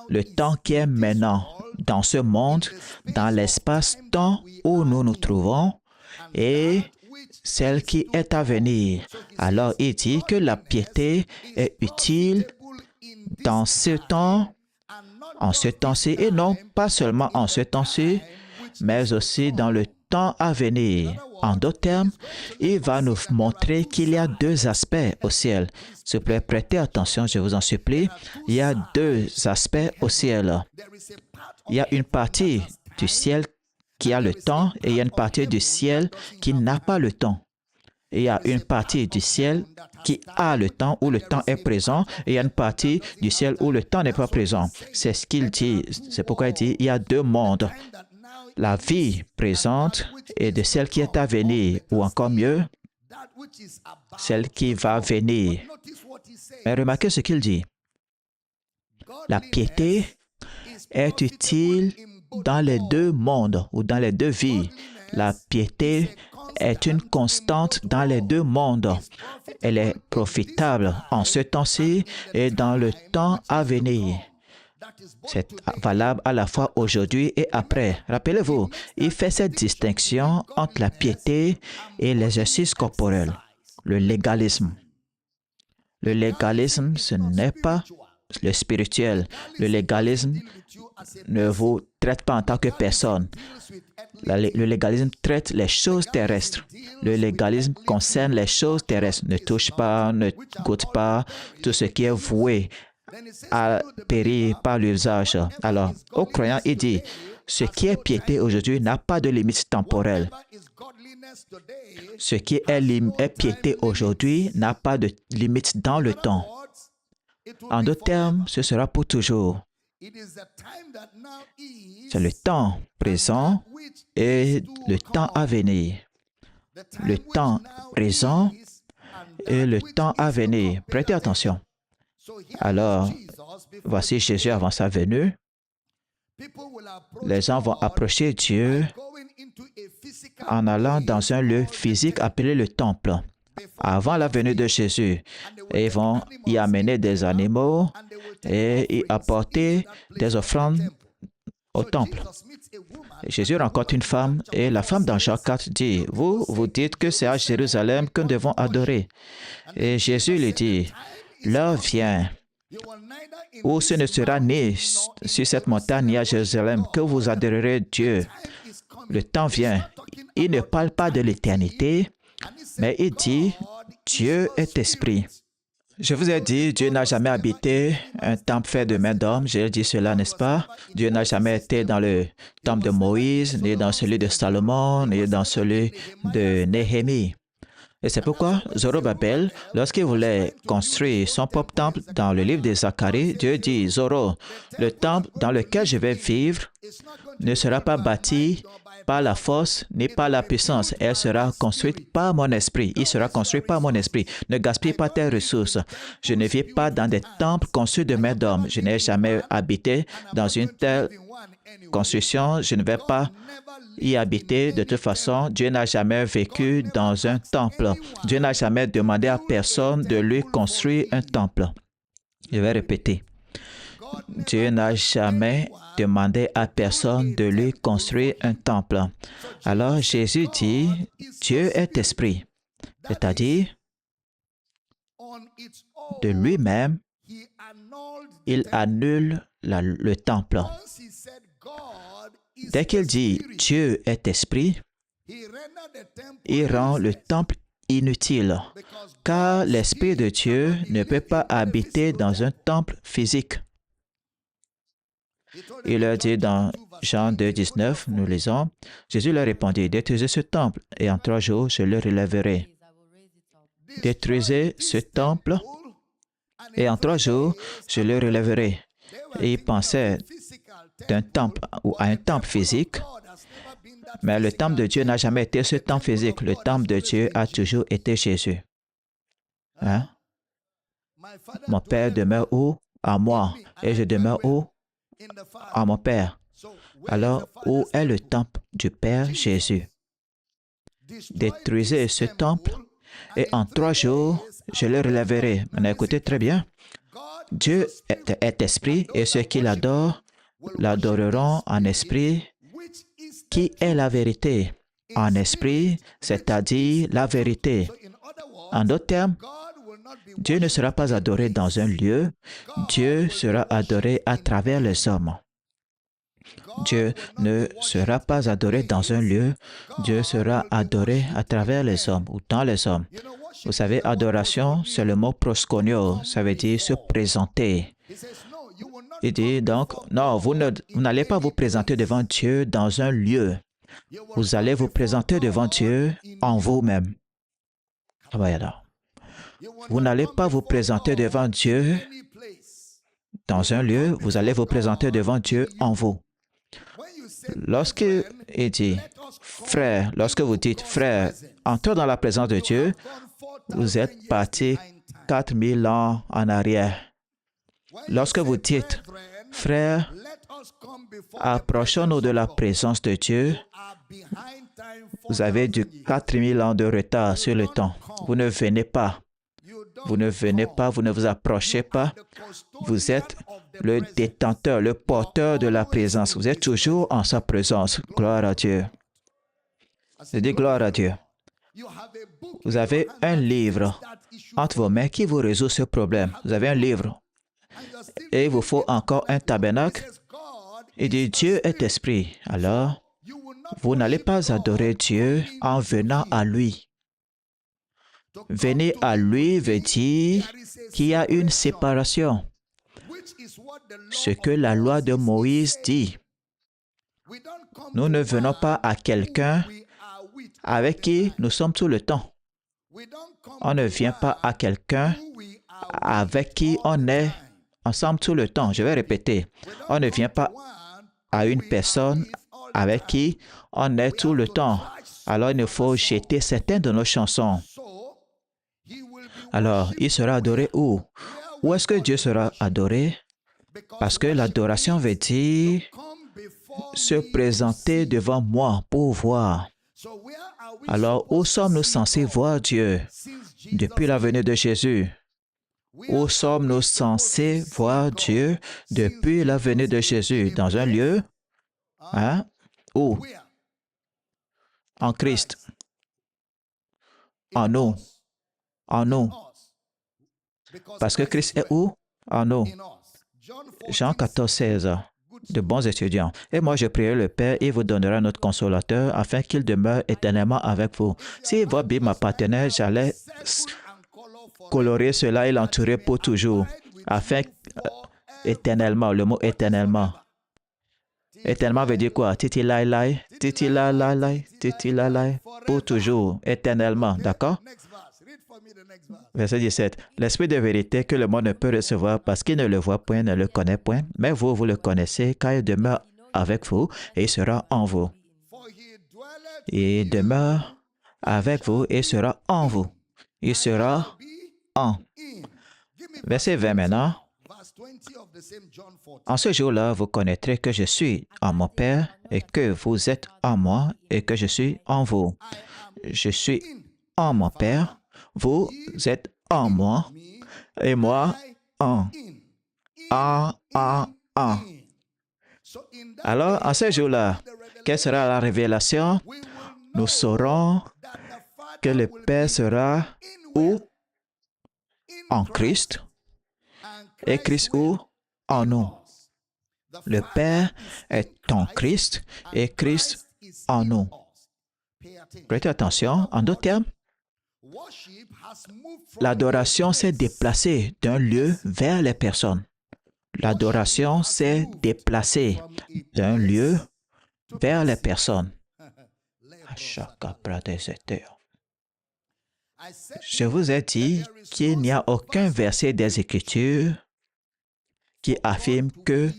Le temps qui est maintenant, dans ce monde, dans l'espace-temps où nous nous trouvons, et celle qui est à venir. Alors, il dit que la piété est utile dans ce temps, en ce temps-ci, et non pas seulement en ce temps-ci, mais aussi dans le temps à venir. En d'autres termes, il va nous montrer qu'il y a deux aspects au ciel. S'il vous plaît, prêtez attention, je vous en supplie. Il y a deux aspects au ciel. Il y a une partie du ciel qui a le temps et il y a une partie du ciel qui n'a pas le temps. Il y a une partie du ciel qui a le temps, où le temps est présent, et il y a une partie du ciel où le temps n'est pas présent. C'est ce qu'il dit. C'est pourquoi il dit il y a deux mondes. La vie présente et de celle qui est à venir, ou encore mieux, celle qui va venir. Mais remarquez ce qu'il dit. La piété est utile dans les deux mondes ou dans les deux vies. La piété est une constante dans les deux mondes. Elle est profitable en ce temps-ci et dans le temps à venir. C'est valable à la fois aujourd'hui et après. Rappelez-vous, il fait cette distinction entre la piété et l'exercice corporel, le légalisme. Le légalisme, ce n'est pas le spirituel. Le légalisme ne vous traite pas en tant que personne. Le légalisme traite les choses terrestres. Le légalisme concerne les choses terrestres. Ne touche pas, ne goûte pas tout ce qui est voué à périr par l'usage. Alors, aux croyants, il dit, ce qui est piété aujourd'hui n'a pas de limite temporelle. Ce qui est piété aujourd'hui n'a pas de limite dans le temps. En d'autres termes, ce sera pour toujours. C'est le temps présent et le temps à venir. Le temps présent et le temps à venir. Prêtez attention. Alors, voici Jésus avant sa venue. Les gens vont approcher Dieu en allant dans un lieu physique appelé le temple, avant la venue de Jésus. Et ils vont y amener des animaux et y apporter des offrandes au temple. Et Jésus rencontre une femme et la femme dans Jean 4 dit, vous dites que c'est à Jérusalem que nous devons adorer. Et Jésus lui dit, l'heure vient où ce ne sera ni sur cette montagne ni à Jérusalem que vous adorerez Dieu. Le temps vient. Il ne parle pas de l'éternité, mais il dit, Dieu est esprit. Je vous ai dit, Dieu n'a jamais habité un temple fait de main d'homme. J'ai dit cela, n'est-ce pas? Dieu n'a jamais été dans le temple de Moïse, ni dans celui de Salomon, ni dans celui de Néhémie. Et c'est pourquoi Zorobabel, lorsqu'il voulait construire son propre temple dans le livre de Zacharie, Dieu dit, Zoro, le temple dans lequel je vais vivre ne sera pas bâti par la force ni par la puissance. Elle sera construite par mon esprit. Il sera construit par mon esprit. Ne gaspille pas tes ressources. Je ne vis pas dans des temples construits de main d'homme. Je n'ai jamais habité dans une telle construction. Je ne vais pas y habiter. De toute façon, Dieu n'a jamais vécu dans un temple. Dieu n'a jamais demandé à personne de lui construire un temple. Je vais répéter. Dieu n'a jamais demandé à personne de lui construire un temple. Alors Jésus dit, Dieu est esprit, c'est-à-dire de lui-même, il annule le temple. Dès qu'il dit Dieu est esprit, il rend le temple inutile, car l'Esprit de Dieu ne peut pas habiter dans un temple physique. Il leur dit dans Jean 2, 19, nous lisons, Jésus leur répondit, détruisez ce temple et en 3 jours je le relèverai. Détruisez ce temple et en 3 jours je le relèverai. Et il pensait d'un temple ou à un temple physique, mais le temple de Dieu n'a jamais été ce temple physique. Le temple de Dieu a toujours été Jésus. Hein? Mon Père demeure où? En moi. Et je demeure où? En mon Père. Alors, où est le temple du Père Jésus? détruisez ce temple et en 3 jours, je le relèverai. Maintenant, écoutez très bien. Dieu est esprit et ceux qui l'adorent l'adoreront en esprit, qui est la vérité. En esprit, c'est-à-dire la vérité. En d'autres termes, Dieu ne sera pas adoré dans un lieu, Dieu sera adoré à travers les hommes. Dieu ne sera pas adoré dans un lieu, Dieu sera adoré à travers les hommes ou dans les hommes. Vous savez, adoration, c'est le mot proskuneo, ça veut dire se présenter. Il dit donc, non, vous n'allez pas vous présenter devant Dieu dans un lieu. Vous allez vous présenter devant Dieu en vous-même. Vous n'allez pas vous présenter devant Dieu dans un lieu, vous allez vous présenter devant Dieu en vous. Lorsqu'il dit, frère, lorsque vous dites, frère, entrez dans la présence de Dieu, vous êtes parti 4000 ans en arrière. Lorsque vous dites, frère, approchons-nous de la présence de Dieu, vous avez du 4000 ans de retard sur le temps. Vous ne venez pas. Vous ne venez pas, vous ne vous approchez pas. Vous êtes le détenteur, le porteur de la présence. Vous êtes toujours en sa présence. Gloire à Dieu. Je dis gloire à Dieu. Vous avez un livre entre vos mains qui vous résout ce problème. Vous avez un livre. Et il vous faut encore un tabernacle. Il dit Dieu est esprit. Alors, vous n'allez pas adorer Dieu en venant à lui. Venir à lui veut dire qu'il y a une séparation. Ce que la loi de Moïse dit. Nous ne venons pas à quelqu'un avec qui nous sommes tout le temps. On ne vient pas à quelqu'un avec qui on est ensemble tout le temps. Je vais répéter. On ne vient pas à une personne avec qui on est tout le temps. Alors, il faut jeter certaines de nos chansons. Alors, il sera adoré où? Où est-ce que Dieu sera adoré? Parce que l'adoration veut dire se présenter devant moi pour voir. Alors, où sommes-nous censés voir Dieu depuis la venue de Jésus? Où sommes-nous censés voir Dieu depuis la venue de Jésus? Dans un lieu? Hein? Où? En Christ. En nous. En nous. Parce que Christ est où? En nous. Jean 14, 16. De bons étudiants. Et moi, je prierai le Père, il vous donnera notre consolateur afin qu'il demeure éternellement avec vous. Si votre Bible m'appartenait, j'allais colorer cela et l'entourer pour toujours. Afin, éternellement, le mot éternellement. Éternellement veut dire quoi? Titi lai lai, titi la lai lai, titi la lai, pour toujours, éternellement, d'accord? Verset 17. L'Esprit de vérité que le monde ne peut recevoir parce qu'il ne le voit point, ne le connaît point, mais vous, vous le connaissez car il demeure avec vous et il sera en vous. Il demeure avec vous et il sera en vous. Il sera en. Verset 20 maintenant. En ce jour-là, vous connaîtrez que je suis en mon Père et que vous êtes en moi et que je suis en vous. Je suis en mon Père, vous êtes en moi et moi en. En. Alors, en ce jour-là, quelle sera la révélation? Nous saurons que le Père sera où? En Christ. Et Christ où? En nous. Le Père est en Christ et Christ en nous. Prêtez attention, en d'autres termes, l'adoration s'est déplacée d'un lieu vers les personnes. L'adoration s'est déplacée d'un lieu vers les personnes. Je vous ai dit qu'il n'y a aucun verset des Écritures qui affirme que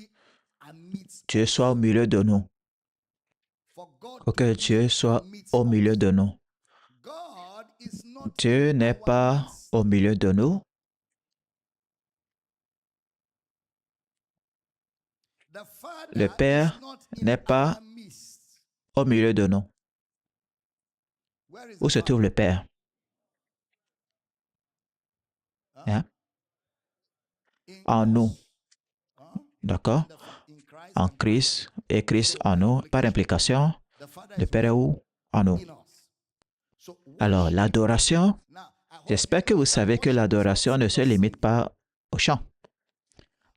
Dieu soit au milieu de nous. Que Dieu soit au milieu de nous. Dieu n'est pas au milieu de nous. Le Père n'est pas au milieu de nous. Où se trouve le Père? Hein? En nous. D'accord? En Christ et Christ en nous. Par implication, le Père est où? En nous. Alors, l'adoration, j'espère que vous savez que l'adoration ne se limite pas au chant.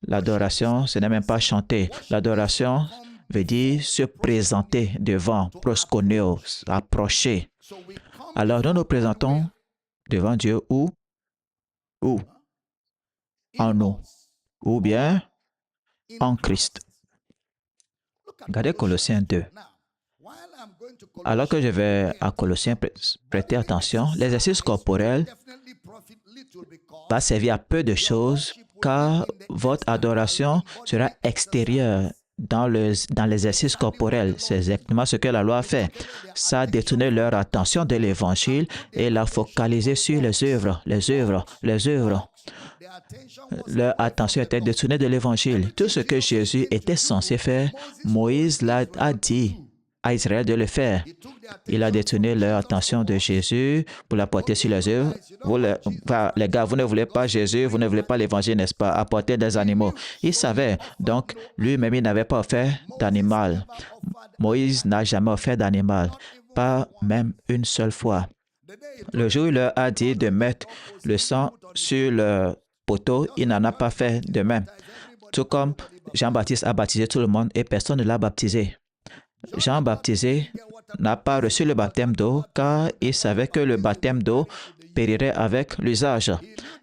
L'adoration, ce n'est même pas chanter. L'adoration veut dire se présenter devant, proskuneo, approcher. Alors, nous nous présentons devant Dieu où? Où? En nous. Ou bien en Christ. Regardez Colossiens 2. Alors que je vais à Colossiens, prêtez attention, l'exercice corporel va servir à peu de choses car votre adoration sera extérieure dans l'exercice corporel. C'est exactement ce que la loi a fait. Ça a détourné leur attention de l'Évangile et l'a focalisé sur les œuvres. Leur attention était détournée de l'Évangile. Tout ce que Jésus était censé faire, Moïse a dit à Israël de le faire. Il a détourné leur attention de Jésus pour la porter sur les œuvres. Les gars, vous ne voulez pas Jésus, vous ne voulez pas l'Évangile, n'est-ce pas? Apporter des animaux. Il savait. Donc, lui-même, il n'avait pas offert d'animal. Moïse n'a jamais offert d'animal. Pas même une seule fois. Le jour où il leur a dit de mettre le sang sur le poteau, il n'en a pas fait de même. Tout comme Jean-Baptiste a baptisé tout le monde et personne ne l'a baptisé. Jean baptisé n'a pas reçu le baptême d'eau car il savait que le baptême d'eau périrait avec l'usage.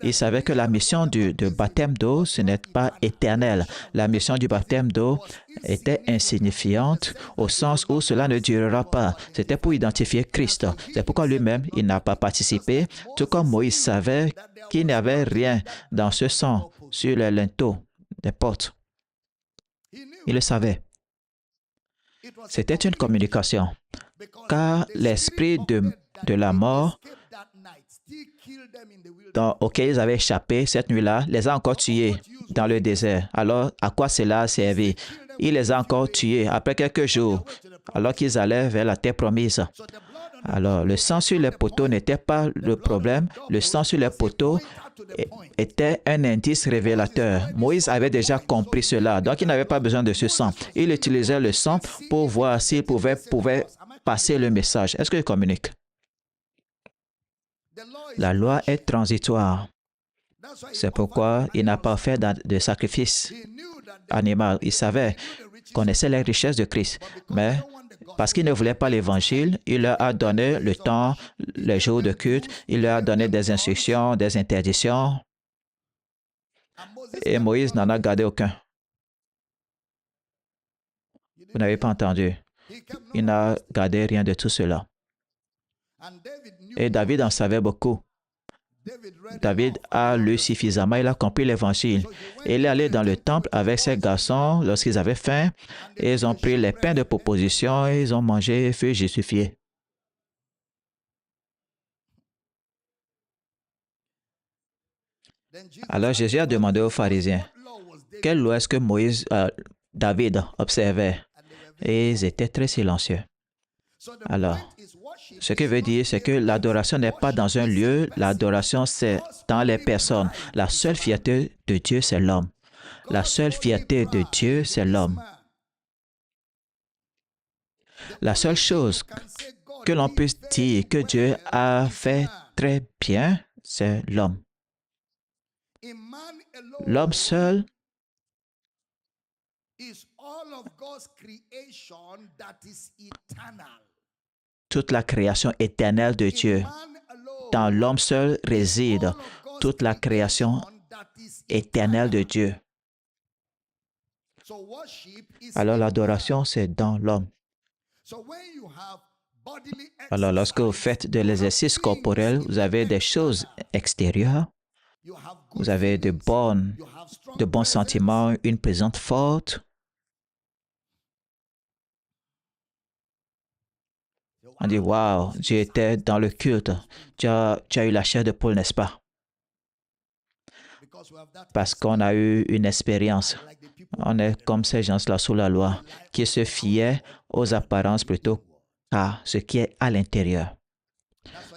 Il savait que la mission du baptême d'eau, ce n'est pas éternel. La mission du baptême d'eau était insignifiante au sens où cela ne durera pas. C'était pour identifier Christ. C'est pourquoi lui-même, il n'a pas participé, tout comme Moïse savait qu'il n'y avait rien dans ce sang sur les linteaux des portes. Il le savait. C'était une communication, car l'esprit de la mort auquel ils avaient échappé cette nuit-là les a encore tués dans le désert. Alors, à quoi cela a servi? Il les a encore tués après quelques jours, alors qu'ils allaient vers la terre promise. Alors, le sang sur les poteaux n'était pas le problème. Le sang sur les poteaux était un indice révélateur. Moïse avait déjà compris cela, donc il n'avait pas besoin de ce sang. Il utilisait le sang pour voir s'il pouvait passer le message. Est-ce que je communique? La loi est transitoire. C'est pourquoi il n'a pas fait de sacrifice animal. Il savait, connaissait les richesses de Christ, mais parce qu'il ne voulait pas l'Évangile, il leur a donné le temps, les jours de culte, il leur a donné des instructions, des interdictions, et Moïse n'en a gardé aucun. Vous n'avez pas entendu. Il n'a gardé rien de tout cela. Et David en savait beaucoup. David a lu suffisamment, il a compris l'Évangile. Il est allé dans le temple avec ses garçons lorsqu'ils avaient faim, et ils ont pris les pains de proposition, et ils ont mangé et furent justifiés. Alors Jésus a demandé aux pharisiens, quelle loi est-ce que David observait? Et ils étaient très silencieux. Alors, ce que veut dire, c'est que l'adoration n'est pas dans un lieu, l'adoration c'est dans les personnes. La seule fierté de Dieu, c'est l'homme. La seule fierté de Dieu, c'est l'homme. La seule chose que l'on puisse dire que Dieu a fait très bien, c'est l'homme. L'homme seul toute la création éternelle de Dieu. Dans l'homme seul réside toute la création éternelle de Dieu. Alors l'adoration, c'est dans l'homme. Alors lorsque vous faites de l'exercice corporel, vous avez des choses extérieures, vous avez de bons sentiments, une présence forte. On dit, waouh, Dieu était dans le culte. Tu as eu la chair de poule, n'est-ce pas? Parce qu'on a eu une expérience. On est comme ces gens-là sous la loi, qui se fiaient aux apparences plutôt qu'à ce qui est à l'intérieur.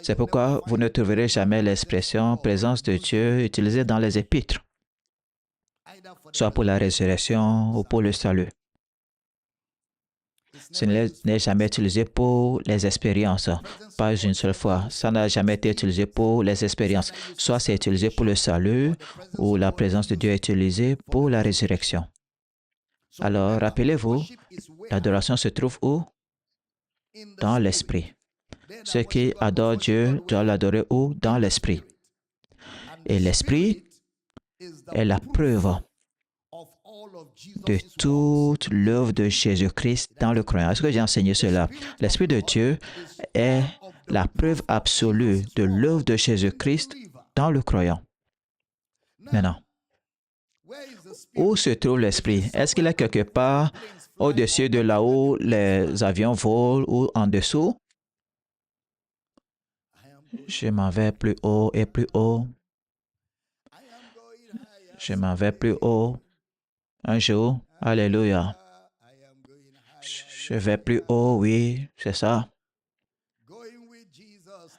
C'est pourquoi vous ne trouverez jamais l'expression présence de Dieu utilisée dans les épîtres, soit pour la résurrection ou pour le salut. Ce n'est jamais utilisé pour les expériences, pas une seule fois. Ça n'a jamais été utilisé pour les expériences. Soit c'est utilisé pour le salut ou la présence de Dieu est utilisée pour la résurrection. Alors, rappelez-vous, l'adoration se trouve où? Dans l'esprit. Ceux qui adorent Dieu doivent l'adorer où? Dans l'esprit. Et l'esprit est la preuve de toute l'œuvre de Jésus-Christ dans le croyant. Est-ce que j'ai enseigné cela? L'Esprit de Dieu est la preuve absolue de l'œuvre de Jésus-Christ dans le croyant. Maintenant, où se trouve l'Esprit? Est-ce qu'il est quelque part au-dessus de là où les avions volent ou en dessous? Je m'en vais plus haut et plus haut. Je m'en vais plus haut. Un jour, alléluia. Je vais plus haut, oui, c'est ça.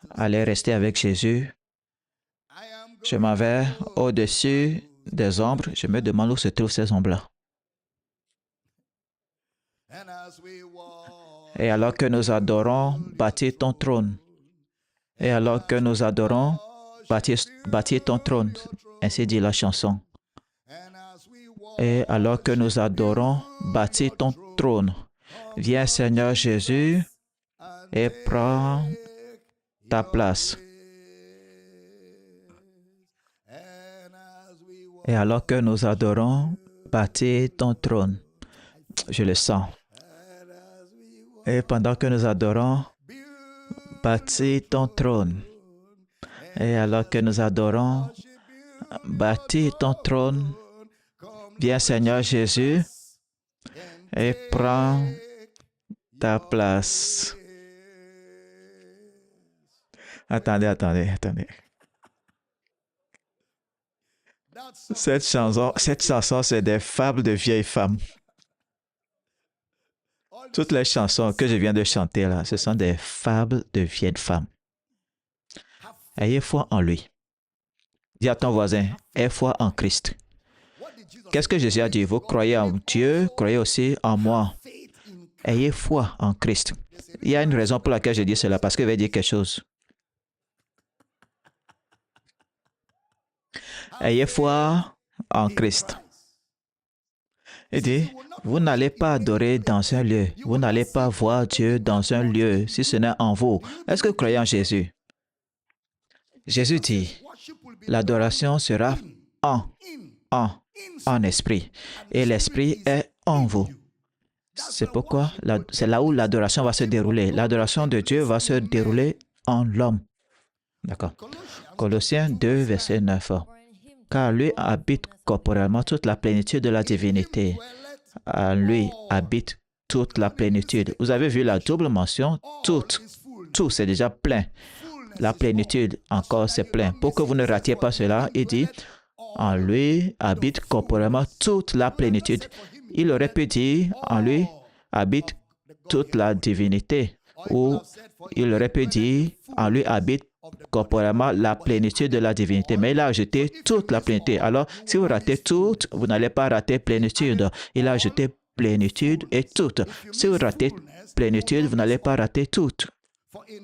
Allez rester avec Jésus. Je m'en vais au-dessus des ombres. Je me demande où se trouvent ces ombres-là. Et alors que nous adorons, bâtis ton trône. Et alors que nous adorons, bâtis ton trône. Ainsi dit la chanson. Et alors que nous adorons, bâtis ton trône. Viens Seigneur Jésus et prends ta place. Et alors que nous adorons, bâtis ton trône. Je le sens. Et pendant que nous adorons, bâtis ton trône. Et alors que nous adorons, bâtis ton trône. Viens Seigneur Jésus et prends ta place. Attendez. Cette chanson, c'est des fables de vieilles femmes. Toutes les chansons que je viens de chanter là, ce sont des fables de vieilles femmes. Ayez foi en lui. Dis à ton voisin, aie foi en Christ. Qu'est-ce que Jésus a dit? Vous croyez en Dieu, croyez aussi en moi. Ayez foi en Christ. Il y a une raison pour laquelle je dis cela, parce que je vais dire quelque chose. Ayez foi en Christ. Il dit, vous n'allez pas adorer dans un lieu, vous n'allez pas voir Dieu dans un lieu si ce n'est en vous. Est-ce que vous croyez en Jésus? Jésus dit, l'adoration sera en esprit, et l'esprit est en vous. C'est pourquoi c'est là où l'adoration va se dérouler. L'adoration de Dieu va se dérouler en l'homme. D'accord. Colossiens 2, verset 9. Car lui habite corporellement toute la plénitude de la divinité. En lui habite toute la plénitude. Vous avez vu la double mention, tout c'est déjà plein. La plénitude, encore c'est plein. Pour que vous ne ratiez pas cela, il dit, en lui habite corporellement toute la plénitude. Il aurait pu dire, en lui habite toute la divinité. Ou il aurait pu dire, en lui habite corporellement la plénitude de la divinité. Mais il a ajouté toute la plénitude. Alors, si vous ratez toute, vous n'allez pas rater plénitude. Il a ajouté plénitude et toute. Si vous ratez plénitude, vous n'allez pas rater toute.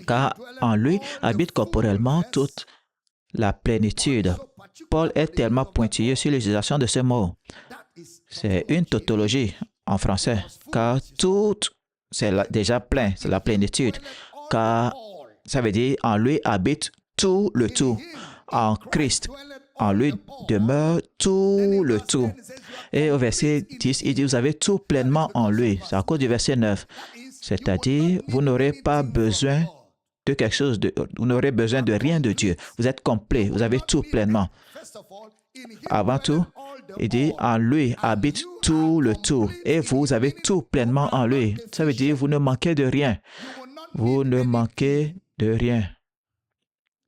Car en lui habite corporellement toute la plénitude. Paul est tellement pointilleux sur l'utilisation de ce mot. C'est une tautologie en français, car tout, c'est déjà plein, c'est la plénitude. Car ça veut dire en lui habite tout le tout. En Christ, en lui demeure tout le tout. Et au verset 10, il dit, vous avez tout pleinement en lui. C'est à cause du verset 9. C'est-à-dire, vous n'aurez pas besoin de quelque chose, vous n'aurez besoin de rien de Dieu. Vous êtes complet, vous avez tout pleinement. Avant tout, il dit, en lui habite tout le tout. Et vous avez tout pleinement en lui. Ça veut dire, vous ne manquez de rien. Vous ne manquez de rien.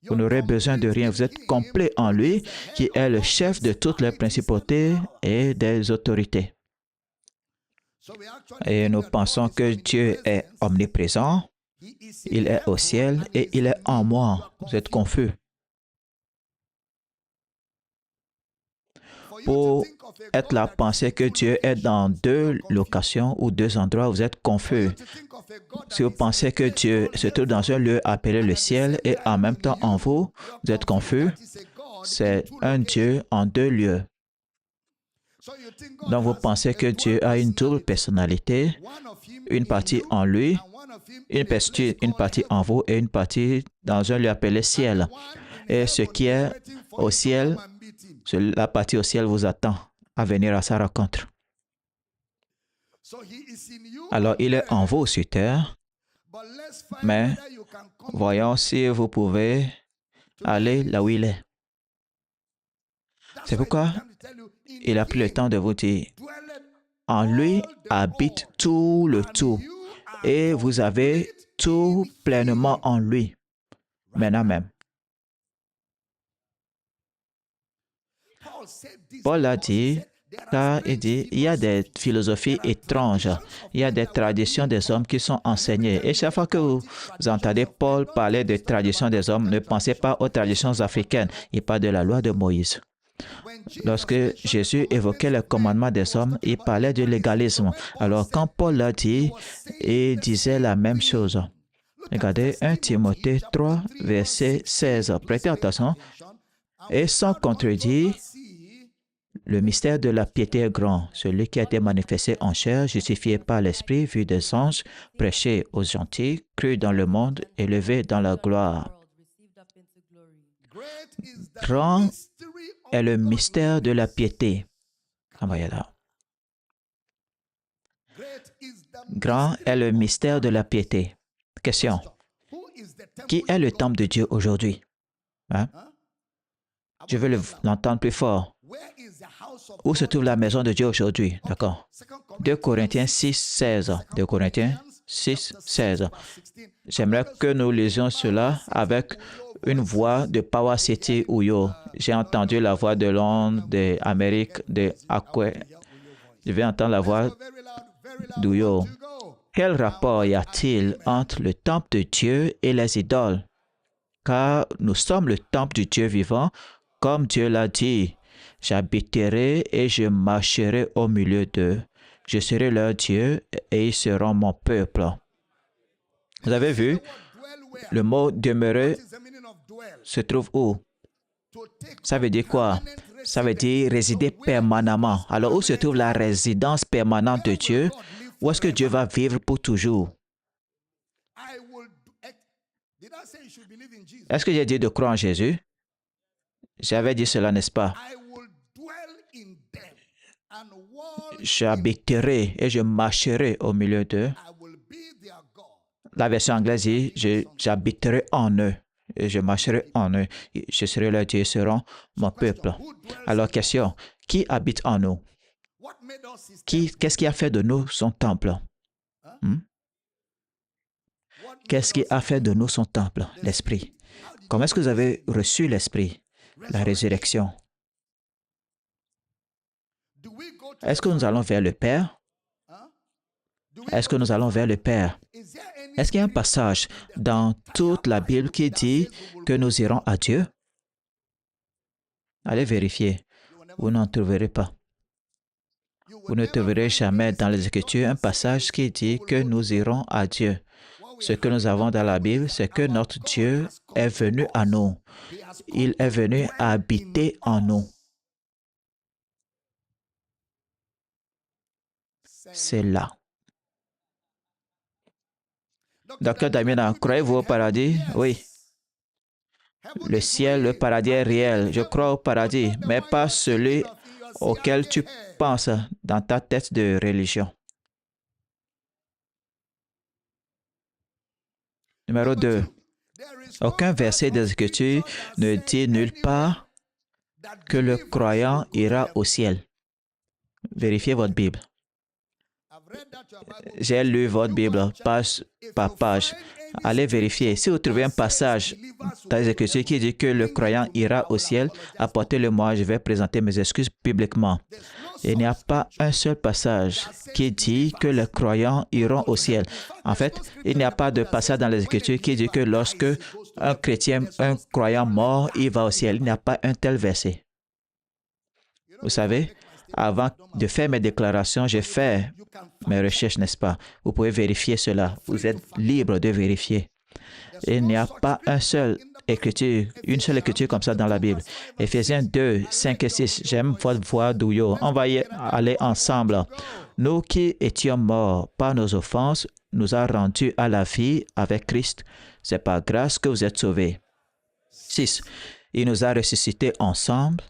Vous n'aurez besoin de rien. Vous êtes complet en lui, qui est le chef de toutes les principautés et des autorités. Et nous pensons que Dieu est omniprésent. Il est au ciel et il est en moi. Vous êtes confus. Pour être là, penser que Dieu est dans deux locations ou deux endroits, vous êtes confus. Si vous pensez que Dieu se trouve dans un lieu appelé le ciel et en même temps en vous, vous êtes confus. C'est un Dieu en deux lieux. Donc vous pensez que Dieu a une double personnalité, une partie en lui, une partie en vous et une partie dans un lieu appelé ciel. Et ce qui est au ciel, la partie au ciel vous attend à venir à sa rencontre. Alors, il est en vous sur terre, mais voyons si vous pouvez aller là où il est. C'est pourquoi il a pris le temps de vous dire, en lui habite tout le tout, et vous avez tout pleinement en lui, maintenant même. Paul a dit, car il dit, il y a des philosophies étranges, il y a des traditions des hommes qui sont enseignées. Et chaque fois que vous entendez Paul parler de traditions des hommes, ne pensez pas aux traditions africaines, il parle de la loi de Moïse. Lorsque Jésus évoquait le commandement des hommes, il parlait du légalisme. Alors quand Paul l'a dit, il disait la même chose. Regardez 1 Timothée 3, verset 16. Prêtez attention. Et sans contredire, le mystère de la piété est grand, celui qui a été manifesté en chair, justifié par l'Esprit, vu des anges, prêché aux gentils, cru dans le monde, élevé dans la gloire. Grand est le mystère de la piété. Grand est le mystère de la piété. Question. Qui est le temple de Dieu aujourd'hui? Hein? Je veux l'entendre plus fort. Où se trouve la maison de Dieu aujourd'hui? D'accord. 2 Corinthiens 6, 16. 2 Corinthiens 6, 16. J'aimerais que nous lisions cela avec une voix de Power City Uyo. J'ai entendu la voix de Londres, d'Amérique, de Akwe. Je vais entendre la voix d'Uyo. Quel rapport y a-t-il entre le temple de Dieu et les idoles? Car nous sommes le temple du Dieu vivant, comme Dieu l'a dit. J'habiterai et je marcherai au milieu d'eux. Je serai leur Dieu et ils seront mon peuple. Vous avez vu, le mot demeurer se trouve où? Ça veut dire quoi? Ça veut dire résider permanemment. Alors, où se trouve la résidence permanente de Dieu? Où est-ce que Dieu va vivre pour toujours? Est-ce que j'ai dit de croire en Jésus? J'avais dit cela, n'est-ce pas? J'habiterai et je marcherai au milieu d'eux. La version anglaise dit, j'habiterai en eux et je marcherai en eux. Je serai leur Dieu, ils seront mon peuple. Alors, question, qui habite en nous? Qu'est-ce qui a fait de nous son temple? Qu'est-ce qui a fait de nous son temple? L'Esprit. Comment est-ce que vous avez reçu l'Esprit? La résurrection. Est-ce que nous allons vers le Père? Est-ce que nous allons vers le Père? Est-ce qu'il y a un passage dans toute la Bible qui dit que nous irons à Dieu? Allez vérifier. Vous n'en trouverez pas. Vous ne trouverez jamais dans les Écritures un passage qui dit que nous irons à Dieu. Ce que nous avons dans la Bible, c'est que notre Dieu est venu à nous. Il est venu habiter en nous. C'est là. Docteur Damina, croyez-vous au paradis? Oui. Le ciel, le paradis est réel. Je crois au paradis, mais pas celui auquel tu penses dans ta tête de religion. Numéro 2. Aucun verset des Écritures ne dit nulle part que le croyant ira au ciel. Vérifiez votre Bible. J'ai lu votre Bible page par page. Allez vérifier. Si vous trouvez un passage dans les Écritures qui dit que le croyant ira au ciel, apportez-le-moi, je vais présenter mes excuses publiquement. Il n'y a pas un seul passage qui dit que les croyants iront au ciel. En fait, il n'y a pas de passage dans les Écritures qui dit que lorsque un chrétien, un croyant mort, il va au ciel. Il n'y a pas un tel verset. Vous savez, avant de faire mes déclarations, j'ai fait mes recherches, n'est-ce pas? Vous pouvez vérifier cela. Vous êtes libre de vérifier. Il n'y a pas une seule écriture comme ça dans la Bible. Éphésiens 2, 5 et 6. J'aime votre voix, Douyo. On va y aller ensemble. Nous qui étions morts par nos offenses, nous a rendus à la vie avec Christ. C'est par grâce que vous êtes sauvés. 6. Il nous a ressuscités ensemble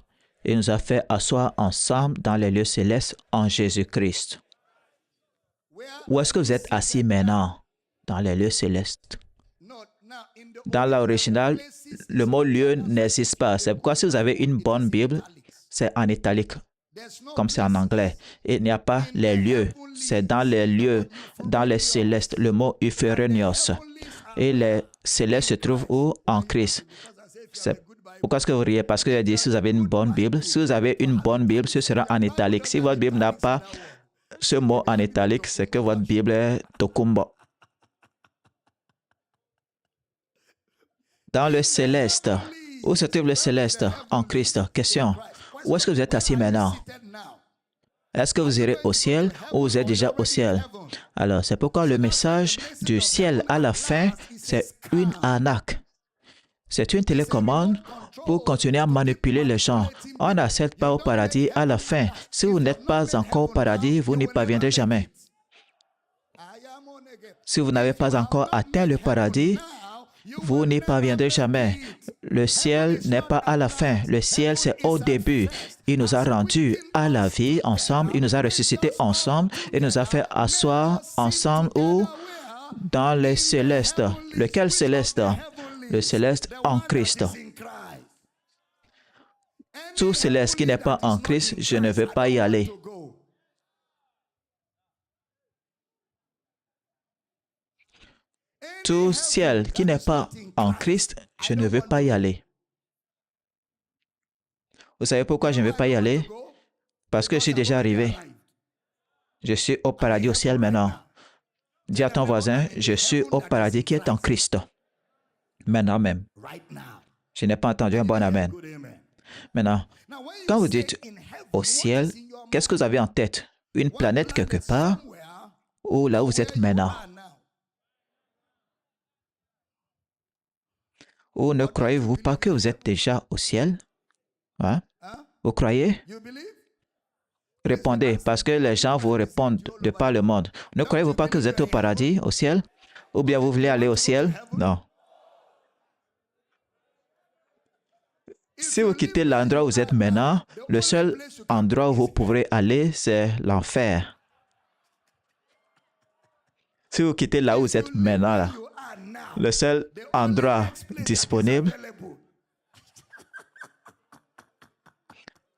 et nous a fait asseoir ensemble dans les lieux célestes en Jésus-Christ. Où est-ce que vous êtes assis maintenant? Dans les lieux célestes. Dans l'original, le mot lieu n'existe pas. C'est pourquoi si vous avez une bonne Bible, c'est en italique, comme c'est en anglais. Il n'y a pas les lieux. C'est dans les lieux, dans les célestes, le mot euphérenios. Et les célestes se trouvent où? En Christ. Pourquoi est-ce que vous riez? Parce que j'ai dit si vous avez une bonne Bible. Si vous avez une bonne Bible, ce sera en italique. Si votre Bible n'a pas ce mot en italique, c'est que votre Bible est Tokumbo. Dans le céleste. Où se trouve le céleste? En Christ. Question. Où est-ce que vous êtes assis maintenant? Est-ce que vous irez au ciel ou vous êtes déjà au ciel? Alors, c'est pourquoi le message du ciel à la fin, c'est une arnaque. C'est une télécommande pour continuer à manipuler les gens. On n'accède pas au paradis à la fin. Si vous n'êtes pas encore au paradis, vous n'y parviendrez jamais. Si vous n'avez pas encore atteint le paradis, vous n'y parviendrez jamais. Le ciel n'est pas à la fin. Le ciel, c'est au début. Il nous a rendus à la vie ensemble. Il nous a ressuscités ensemble. Et nous a fait asseoir ensemble où? Dans les célestes. Lequel céleste? Le céleste en Christ. Tout céleste qui n'est pas en Christ, je ne veux pas y aller. Tout ciel qui n'est pas en Christ, je ne veux pas y aller. Vous savez pourquoi je ne veux pas y aller? Parce que je suis déjà arrivé. Je suis au paradis au ciel maintenant. Dis à ton voisin, je suis au paradis qui est en Christ. Maintenant même. Je n'ai pas entendu un bon amen. Maintenant, quand vous dites au ciel, qu'est-ce que vous avez en tête? Une planète quelque part ou là où vous êtes maintenant? Ou ne croyez-vous pas que vous êtes déjà au ciel? Hein? Vous croyez? Répondez, parce que les gens vous répondent de par le monde. Ne croyez-vous pas que vous êtes au paradis, au ciel? Ou bien vous voulez aller au ciel? Non. Si vous quittez l'endroit où vous êtes maintenant, le seul endroit où vous pourrez aller, c'est l'enfer. Si vous quittez là où vous êtes maintenant, là, le seul endroit disponible,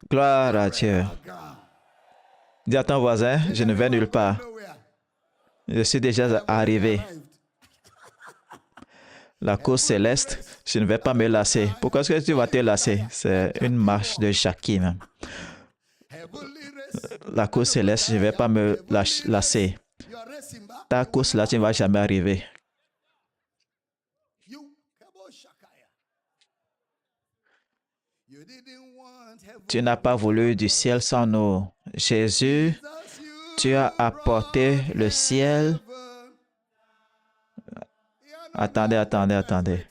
gloire à Dieu. Dis à ton voisin, je ne vais nulle part. Je suis déjà arrivé. La course céleste, je ne vais pas me lasser. Pourquoi est-ce que tu vas te lasser? C'est une marche de Jackie même. La course céleste, je ne vais pas me lasser. Ta course là, tu ne vas jamais arriver. Tu n'as pas voulu du ciel sans nous. Jésus, tu as apporté le ciel. Attendez.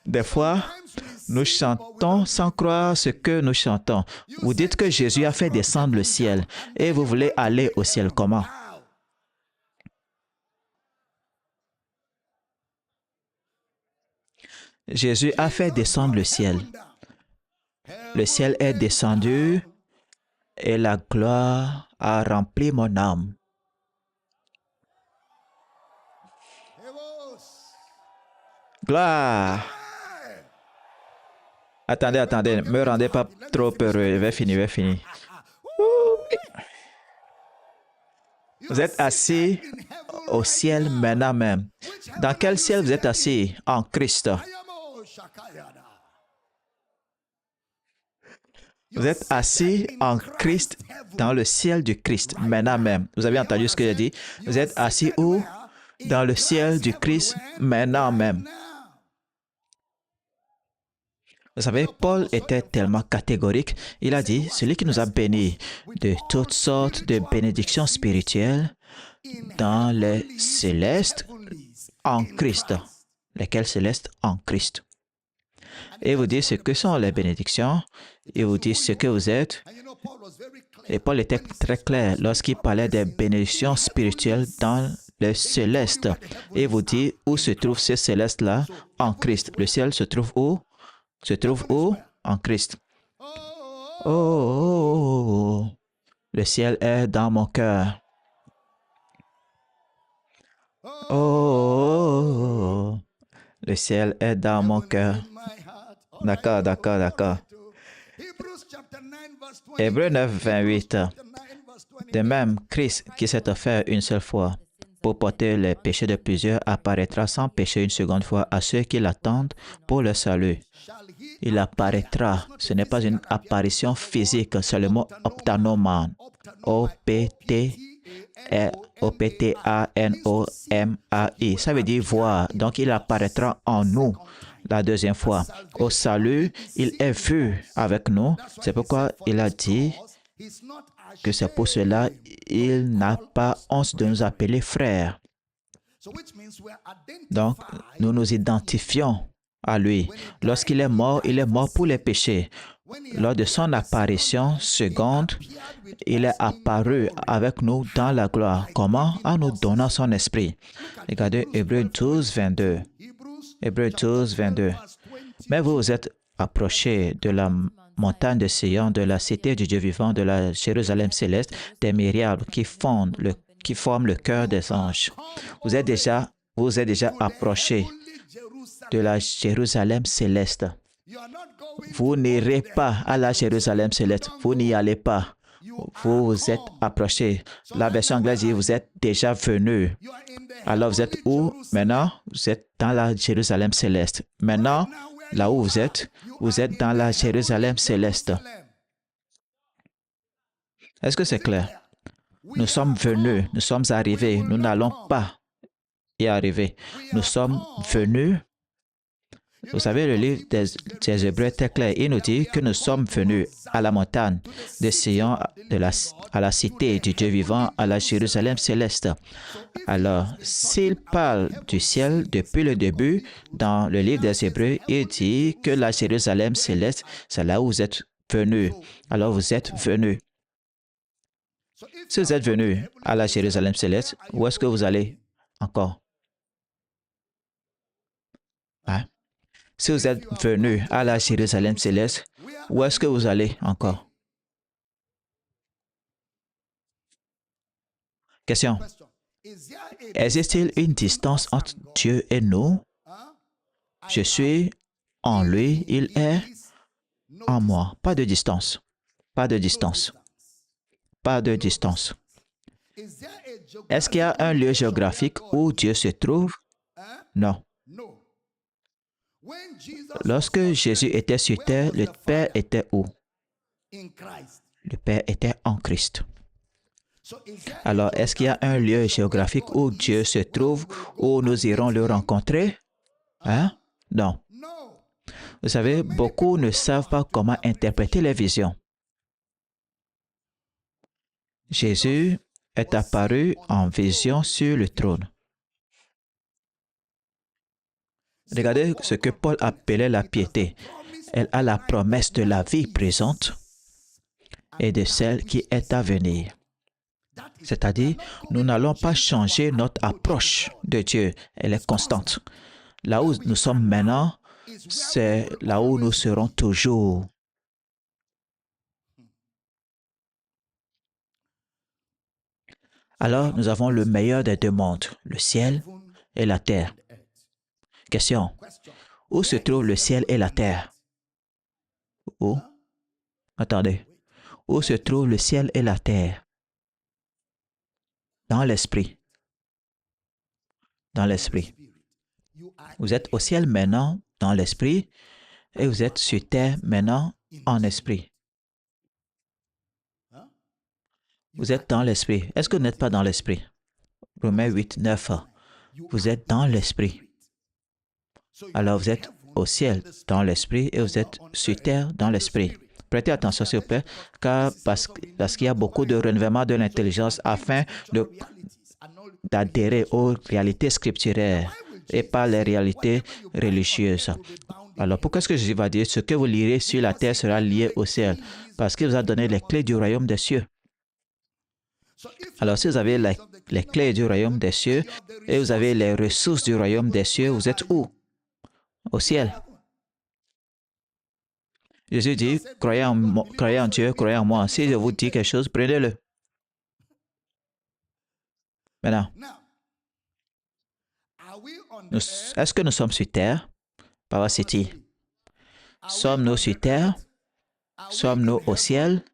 Des fois, nous chantons sans croire ce que nous chantons. Vous dites que Jésus a fait descendre le ciel et vous voulez aller au ciel comment? Jésus a fait descendre le ciel. Le ciel est descendu et la gloire a rempli mon âme. Gloire! Attendez, ne me rendez pas trop heureux. Je vais finir. Vous êtes assis au ciel maintenant même. Dans quel ciel vous êtes assis? En Christ. Vous êtes assis en Christ dans le ciel du Christ maintenant même. Vous avez entendu ce que j'ai dit? Vous êtes assis où? Dans le ciel du Christ maintenant même. Vous savez, Paul était tellement catégorique. Il a dit, celui qui nous a bénis de toutes sortes de bénédictions spirituelles dans les célestes en Christ. Lesquels célestes en Christ. Et vous dit ce que sont les bénédictions. Il vous dit ce que vous êtes. Et Paul était très clair lorsqu'il parlait des bénédictions spirituelles dans le céleste. Et vous dit où se trouve ce céleste-là? En Christ. Le ciel se trouve où? Se trouve où? En Christ. Oh, oh, oh. Le ciel est dans mon cœur. Oh, oh, oh. Le ciel est dans mon cœur. D'accord, d'accord, d'accord. Hébreux 9, 28. De même, Christ, qui s'est offert une seule fois pour porter les péchés de plusieurs, apparaîtra sans péché une seconde fois à ceux qui l'attendent pour le salut. Il apparaîtra. Ce n'est pas une apparition physique, c'est le mot optanomai. O-P-T-A-N-O-M-A-I. Ça veut dire voir. Donc, il apparaîtra en nous la deuxième fois. Au salut, il est vu avec nous. C'est pourquoi il a dit que c'est pour cela il n'a pas honte de nous appeler frères. Donc, nous nous identifions à lui. Lorsqu'il est mort, il est mort pour les péchés. Lors de son apparition seconde, il est apparu avec nous dans la gloire. Comment? En nous donnant son esprit. Regardez Hébreux 12, 22. Hébreux 12, 22. Mais vous vous êtes approchés de la montagne de Sion, de la cité du Dieu vivant, de la Jérusalem céleste, des myriades qui forment le cœur des anges. Vous êtes déjà approchés de la Jérusalem céleste. Vous n'irez pas à la Jérusalem céleste. Vous n'y allez pas. Vous vous êtes approchés. La version anglaise dit vous êtes déjà venus. Alors vous êtes où maintenant? Vous êtes dans la Jérusalem céleste. Maintenant, là où vous êtes dans la Jérusalem céleste. Est-ce que c'est clair? Nous sommes venus, nous sommes arrivés. Nous n'allons pas y arriver. Nous sommes venus. Vous savez, le livre des Hébreux est très clair. Il nous dit que nous sommes venus à la montagne de Sion, à la cité du Dieu vivant, à la Jérusalem céleste. Alors, s'il parle du ciel depuis le début, dans le livre des Hébreux, il dit que la Jérusalem céleste, c'est là où vous êtes venus. Alors, vous êtes venus. Si vous êtes venus à la Jérusalem céleste, où est-ce que vous allez encore? Hein? Si vous êtes venus à la Jérusalem céleste, où est-ce que vous allez encore? Question. Existe-t-il une distance entre Dieu et nous? Je suis en lui, il est en moi. Pas de distance. Pas de distance. Pas de distance. Est-ce qu'il y a un lieu géographique où Dieu se trouve? Non. Lorsque Jésus était sur terre, le Père était où? Le Père était en Christ. Alors, est-ce qu'il y a un lieu géographique où Dieu se trouve, où nous irons le rencontrer? Hein? Non. Vous savez, beaucoup ne savent pas comment interpréter les visions. Jésus est apparu en vision sur le trône. Regardez ce que Paul appelait la piété. Elle a la promesse de la vie présente et de celle qui est à venir. C'est-à-dire, nous n'allons pas changer notre approche de Dieu. Elle est constante. Là où nous sommes maintenant, c'est là où nous serons toujours. Alors, nous avons le meilleur des deux mondes, le ciel et la terre. Question. Où se trouve le ciel et la terre? Où? Attendez. Où se trouve le ciel et la terre? dans l'esprit. Dans l'esprit. Vous êtes au ciel maintenant dans l'esprit et vous êtes sur terre maintenant en esprit. Vous êtes dans l'esprit. Est-ce que vous n'êtes pas dans l'esprit? Romains 8, 9. Vous êtes dans l'esprit. Alors vous êtes au ciel dans l'esprit et vous êtes sur terre dans l'esprit. Prêtez attention s'il vous plaît, parce qu'il y a beaucoup de renouvellement de l'intelligence afin d'adhérer aux réalités scripturaires et pas les réalités religieuses. Alors pourquoi est-ce que Jésus va dire ce que vous lirez sur la terre sera lié au ciel? Parce qu'il vous a donné les clés du royaume des cieux. Alors si vous avez les clés du royaume des cieux et vous avez les ressources du royaume des cieux, vous êtes où? Au ciel. Jésus dit, croyez en Dieu, croyez en moi. Si je vous dis quelque chose, prenez-le. Maintenant, est-ce que nous sommes sur terre? Power City. Sommes-nous sur terre? Sommes-nous au ciel?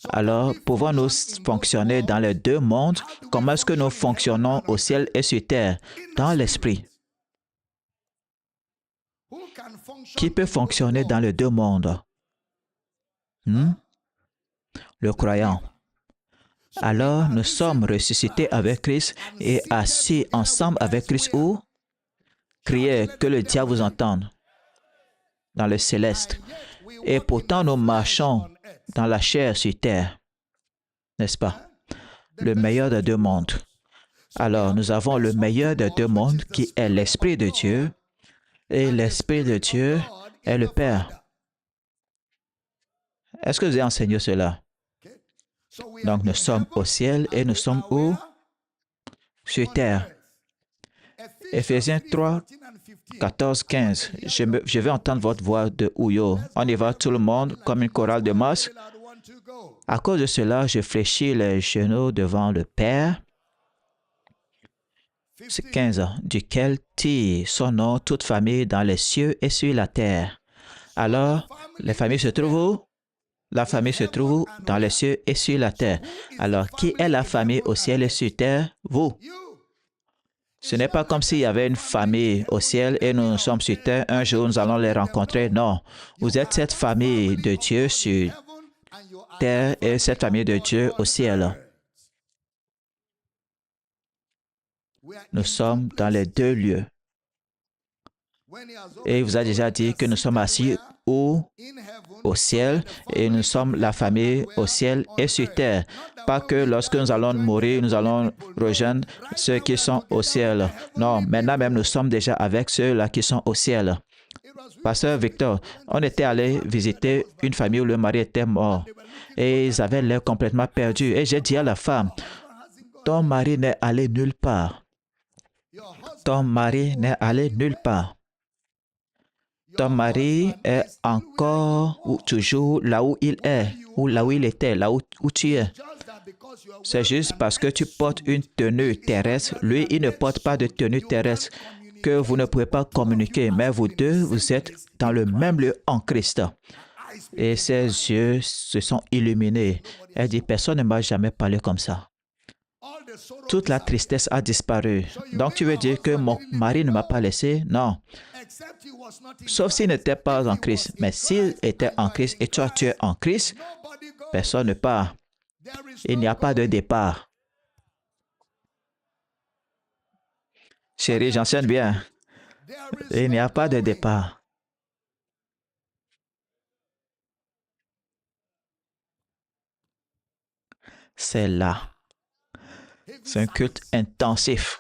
Alors, pouvons-nous fonctionner dans les deux mondes? Comment est-ce que nous fonctionnons au ciel et sur terre? Dans l'esprit. Qui peut fonctionner dans les deux mondes? Le croyant. Alors, nous sommes ressuscités avec Christ et assis ensemble avec Christ où? Criez que le diable vous entende dans le céleste. Et pourtant, nous marchons dans la chair sur terre. N'est-ce pas? Le meilleur des deux mondes. Alors, nous avons le meilleur des deux mondes qui est l'Esprit de Dieu et l'Esprit de Dieu est le Père. Est-ce que vous avez enseigné cela? Donc, nous sommes au ciel et nous sommes où? Sur terre. Éphésiens 3, 14, 15. Je vais entendre votre voix de Ouyo. On y va tout le monde comme une chorale de masse. À cause de cela, je fléchis les genoux devant le Père. C'est 15 ans, duquel tire son nom toute famille dans les cieux et sur la terre. Alors, les familles se trouvent où? La famille se trouve dans les cieux et sur la terre. Alors, qui est la famille au ciel et sur terre? Vous. Ce n'est pas comme s'il y avait une famille au ciel et nous sommes sur terre. Un jour, nous allons les rencontrer. Non. Vous êtes cette famille de Dieu sur terre et cette famille de Dieu au ciel. Nous sommes dans les deux lieux. Et il vous a déjà dit que nous sommes assis au ciel et nous sommes la famille au ciel et sur terre. Pas que lorsque nous allons mourir, nous allons rejoindre ceux qui sont au ciel. Non, maintenant même nous sommes déjà avec ceux-là qui sont au ciel. Pasteur Victor, on était allé visiter une famille où le mari était mort et ils avaient l'air complètement perdus. Et j'ai dit à la femme, ton mari n'est allé nulle part. Ton mari n'est allé nulle part. Ton mari est encore ou toujours là où il est, ou là où il était, là où tu es. C'est juste parce que tu portes une tenue terrestre, lui, il ne porte pas de tenue terrestre, que vous ne pouvez pas communiquer. Mais vous deux, vous êtes dans le même lieu en Christ. Et ses yeux se sont illuminés. Elle dit, personne ne m'a jamais parlé comme ça. Toute la tristesse a disparu. Donc tu veux dire que mon mari ne m'a pas laissé? Non. Sauf s'il n'était pas en Christ. Mais s'il était en Christ et toi tu es en Christ, personne ne part. Il n'y a pas de départ. Chérie, j'enseigne bien. Il n'y a pas de départ. C'est là. C'est un culte intensif.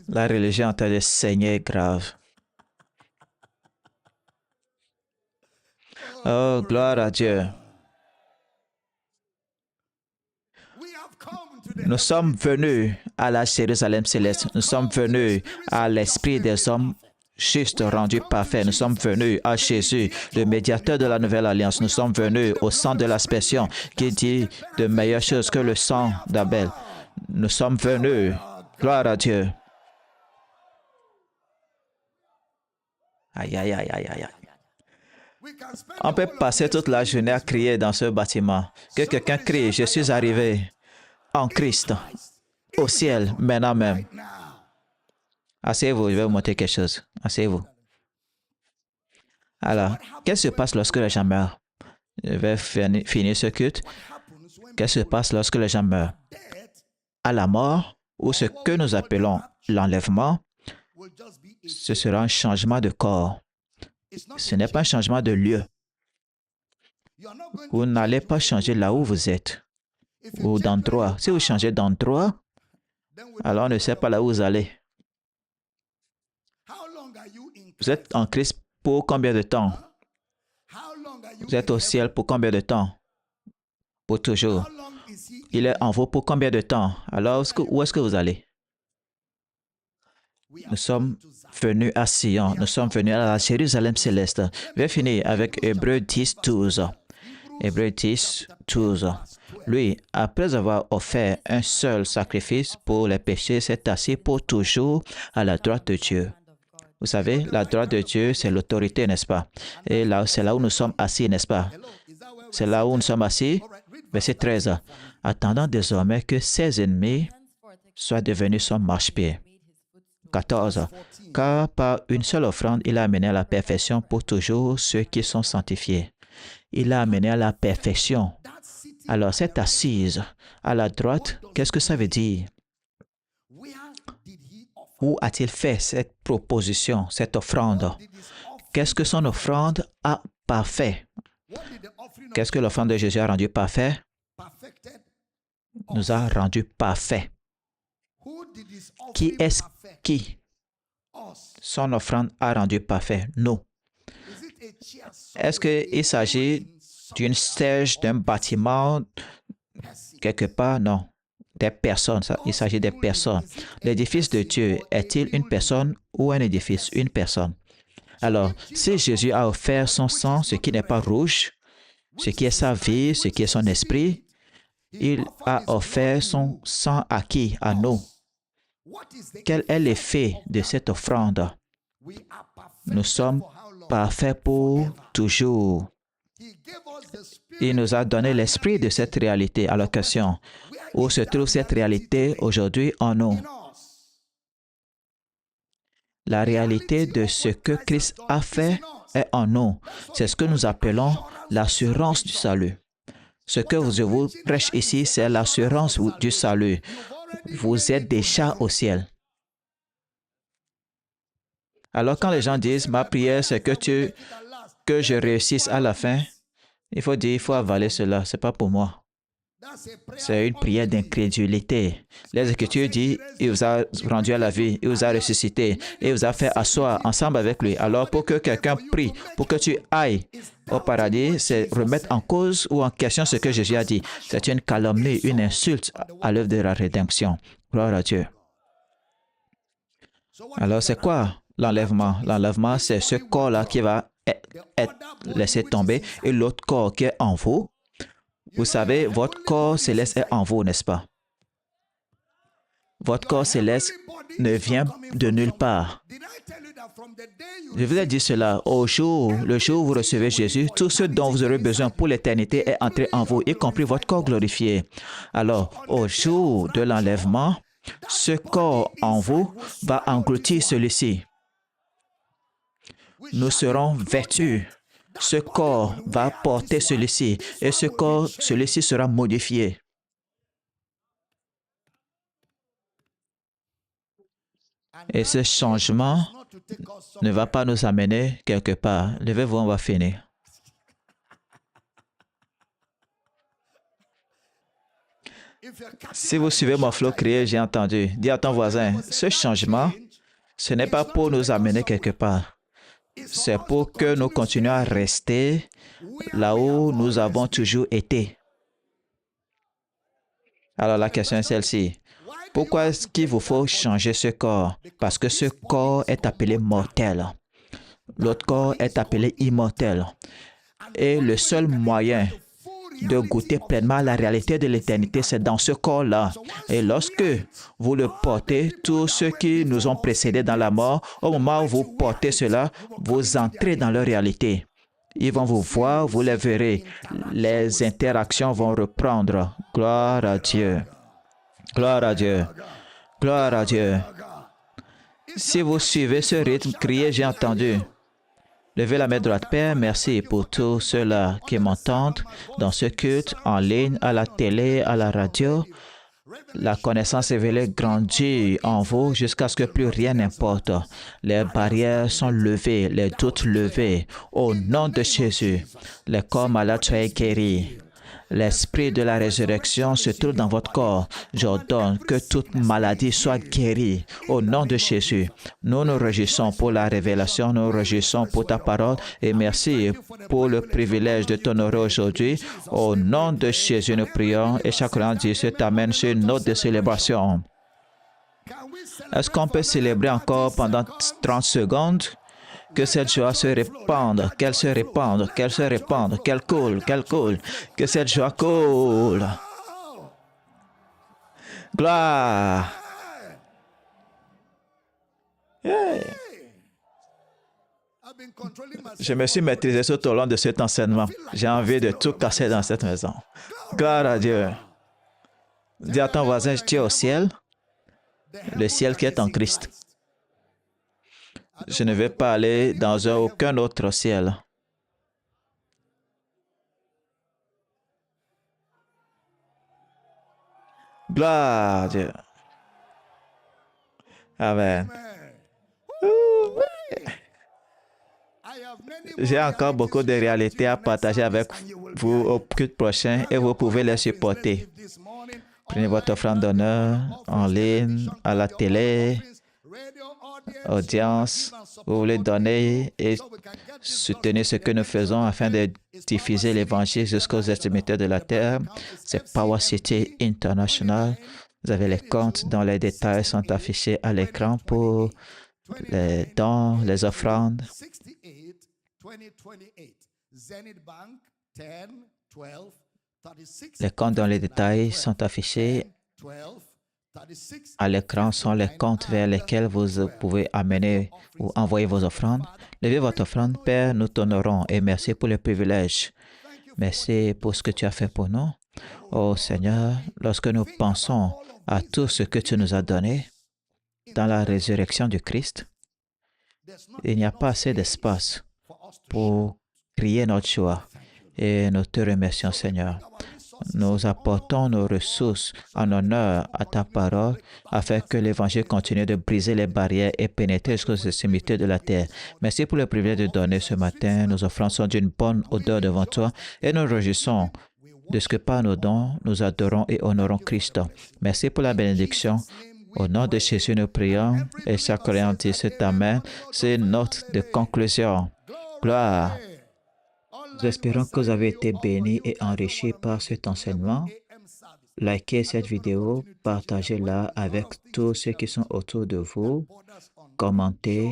La religion est en train de saigner grave. Oh, gloire à Dieu. Nous sommes venus à la Jérusalem céleste. Nous sommes venus à l'esprit des hommes justes rendus parfaits. Nous sommes venus à Jésus, le médiateur de la nouvelle alliance. Nous sommes venus au sang de l'aspersion qui dit de meilleures choses que le sang d'Abel. Nous sommes venus. Gloire à Dieu. Aïe, aïe, aïe, aïe, aïe. On peut passer toute la journée à crier dans ce bâtiment. Que quelqu'un crie, je suis arrivé en Christ, au ciel, maintenant même. Asseyez-vous, je vais vous montrer quelque chose. Asseyez-vous. Alors, qu'est-ce qui se passe lorsque les gens meurent? Je vais finir ce culte. Qu'est-ce qui se passe lorsque les gens meurent? À la mort, ou ce que nous appelons l'enlèvement, ce sera un changement de corps. Ce n'est pas un changement de lieu. Vous n'allez pas changer là où vous êtes ou d'endroit. Si vous changez d'endroit, alors on ne sait pas là où vous allez. Vous êtes en Christ pour combien de temps? Vous êtes au ciel pour combien de temps? Pour toujours. Il est en vous pour combien de temps? Alors, où est-ce que vous allez? Nous sommes venus à Sion. Nous sommes venus à la Jérusalem céleste. Je vais finir avec Hébreux 10, 12. Hébreux 10, 12. Lui, après avoir offert un seul sacrifice pour les péchés, s'est assis pour toujours à la droite de Dieu. Vous savez, la droite de Dieu, c'est l'autorité, n'est-ce pas? Et là, c'est là où nous sommes assis, n'est-ce pas? C'est là où nous sommes assis. Verset 13. Attendant désormais que ses ennemis soient devenus son marchepied. 14. Car par une seule offrande, il a amené à la perfection pour toujours ceux qui sont sanctifiés. Il a amené à la perfection. Alors, cette assise à la droite, qu'est-ce que ça veut dire? Où a-t-il fait cette proposition, cette offrande? Qu'est-ce que son offrande a parfait? Qu'est-ce que l'offrande de Jésus a rendu parfait? Nous a rendu parfait. Qui est-ce qui? Son offrande a rendu parfait. Nous. Est-ce qu'il s'agit d'une stège, d'un bâtiment, quelque part? Non. Des personnes, il s'agit des personnes. L'édifice de Dieu est-il une personne ou un édifice? Une personne. Alors, si Jésus a offert son sang, ce qui n'est pas rouge, ce qui est sa vie, ce qui est son esprit, il a offert son sang à qui? À nous. Quel est l'effet de cette offrande? Nous sommes parfaits pour toujours. Il nous a donné l'esprit de cette réalité à l'occasion. Où se trouve cette réalité aujourd'hui en nous? La réalité de ce que Christ a fait est en nous. C'est ce que nous appelons l'assurance du salut. Ce que je vous prêche ici, c'est l'assurance du salut. Vous êtes déjà au ciel. Alors quand les gens disent, ma prière, c'est que je réussisse à la fin, il faut dire, il faut avaler cela. Ce n'est pas pour moi. C'est une prière d'incrédulité. Les Écritures disent, il vous a rendu à la vie, il vous a ressuscité, il vous a fait asseoir ensemble avec lui. Alors pour que quelqu'un prie, pour que tu ailles au paradis, c'est remettre en cause ou en question ce que Jésus a dit. C'est une calomnie, une insulte à l'œuvre de la rédemption. Gloire à Dieu. Alors c'est quoi l'enlèvement? L'enlèvement, c'est ce corps-là qui va être laissé tomber et l'autre corps qui est en vous. Vous savez, votre corps céleste est en vous, n'est-ce pas? Votre corps céleste ne vient de nulle part. Je vous ai dit cela, le jour où vous recevez Jésus, tout ce dont vous aurez besoin pour l'éternité est entré en vous, y compris votre corps glorifié. Alors, au jour de l'enlèvement, ce corps en vous va engloutir celui-ci. Nous serons vêtus. Ce corps va porter celui-ci et celui-ci sera modifié. Et ce changement ne va pas nous amener quelque part. Levez-vous, on va finir. Si vous suivez mon flot crié, j'ai entendu. Dis à ton voisin, ce changement, ce n'est pas pour nous amener quelque part. C'est pour que nous continuions à rester là où nous avons toujours été. Alors la question est celle-ci. Pourquoi est-ce qu'il vous faut changer ce corps? Parce que ce corps est appelé mortel. L'autre corps est appelé immortel. Et le seul moyen de goûter pleinement la réalité de l'éternité, c'est dans ce corps-là. Et lorsque vous le portez, tous ceux qui nous ont précédés dans la mort, au moment où vous portez cela, vous entrez dans leur réalité. Ils vont vous voir, vous les verrez. Les interactions vont reprendre. Gloire à Dieu. Gloire à Dieu. Gloire à Dieu. Si vous suivez ce rythme, criez, j'ai entendu. Levez la main droite. Père, merci pour tous ceux-là qui m'entendent dans ce culte, en ligne, à la télé, à la radio. La connaissance révélée grandit en vous jusqu'à ce que plus rien n'importe. Les barrières sont levées, les doutes levés. Au nom de Jésus, les corps malades soient guéris. L'esprit de la résurrection se trouve dans votre corps. J'ordonne que toute maladie soit guérie. Au nom de Jésus, nous nous réjouissons pour la révélation, nous nous réjouissons pour ta parole et merci pour le privilège de t'honorer aujourd'hui. Au nom de Jésus, nous prions et chacun dit cet Amen sur une note de célébration. Est-ce qu'on peut célébrer encore pendant 30 secondes? Que cette joie se répande, qu'elle se répande, qu'elle se répande, qu'elle coule, que cette joie coule. Gloire. Hey. Je me suis maîtrisé tout au long de cet enseignement. J'ai envie de tout casser dans cette maison. Gloire à Dieu. Dis à ton voisin, tu es au ciel, le ciel qui est en Christ. Je ne vais pas aller dans aucun autre ciel. Gloire à Dieu. Amen. J'ai encore beaucoup de réalités à partager avec vous au culte prochain et vous pouvez les supporter. Prenez votre offrande d'honneur en ligne, à la télé, audience, vous voulez donner et soutenir ce que nous faisons afin de diffuser l'Évangile jusqu'aux extrémités de la terre. C'est Power City International. Vous avez les comptes dont les détails sont affichés à l'écran pour les dons, les offrandes. Les comptes dont les détails sont affichés à l'écran sont les comptes vers lesquels vous pouvez amener ou envoyer vos offrandes. Levez votre offrande. Père, nous t'honorons et merci pour le privilège. Merci pour ce que tu as fait pour nous. Oh Seigneur, lorsque nous pensons à tout ce que tu nous as donné dans la résurrection du Christ, il n'y a pas assez d'espace pour crier notre joie. Et nous te remercions, Seigneur. Nous apportons nos ressources en honneur à ta parole afin que l'Évangile continue de briser les barrières et pénétrer jusqu'aux extrémités de la terre. Merci pour le privilège de donner ce matin. Nos offrandes sont d'une bonne odeur devant toi et nous réjouissons de ce que par nos dons, nous adorons et honorons Christ. Merci pour la bénédiction. Au nom de Jésus, nous prions et chacun dit cet Amen. C'est une note de conclusion. Gloire. Nous espérons que vous avez été bénis et enrichis par cet enseignement. Likez cette vidéo, partagez-la avec tous ceux qui sont autour de vous. Commentez,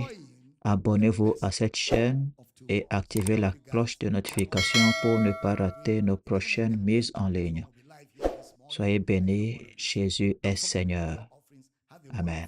abonnez-vous à cette chaîne et activez la cloche de notification pour ne pas rater nos prochaines mises en ligne. Soyez bénis, Jésus est Seigneur. Amen.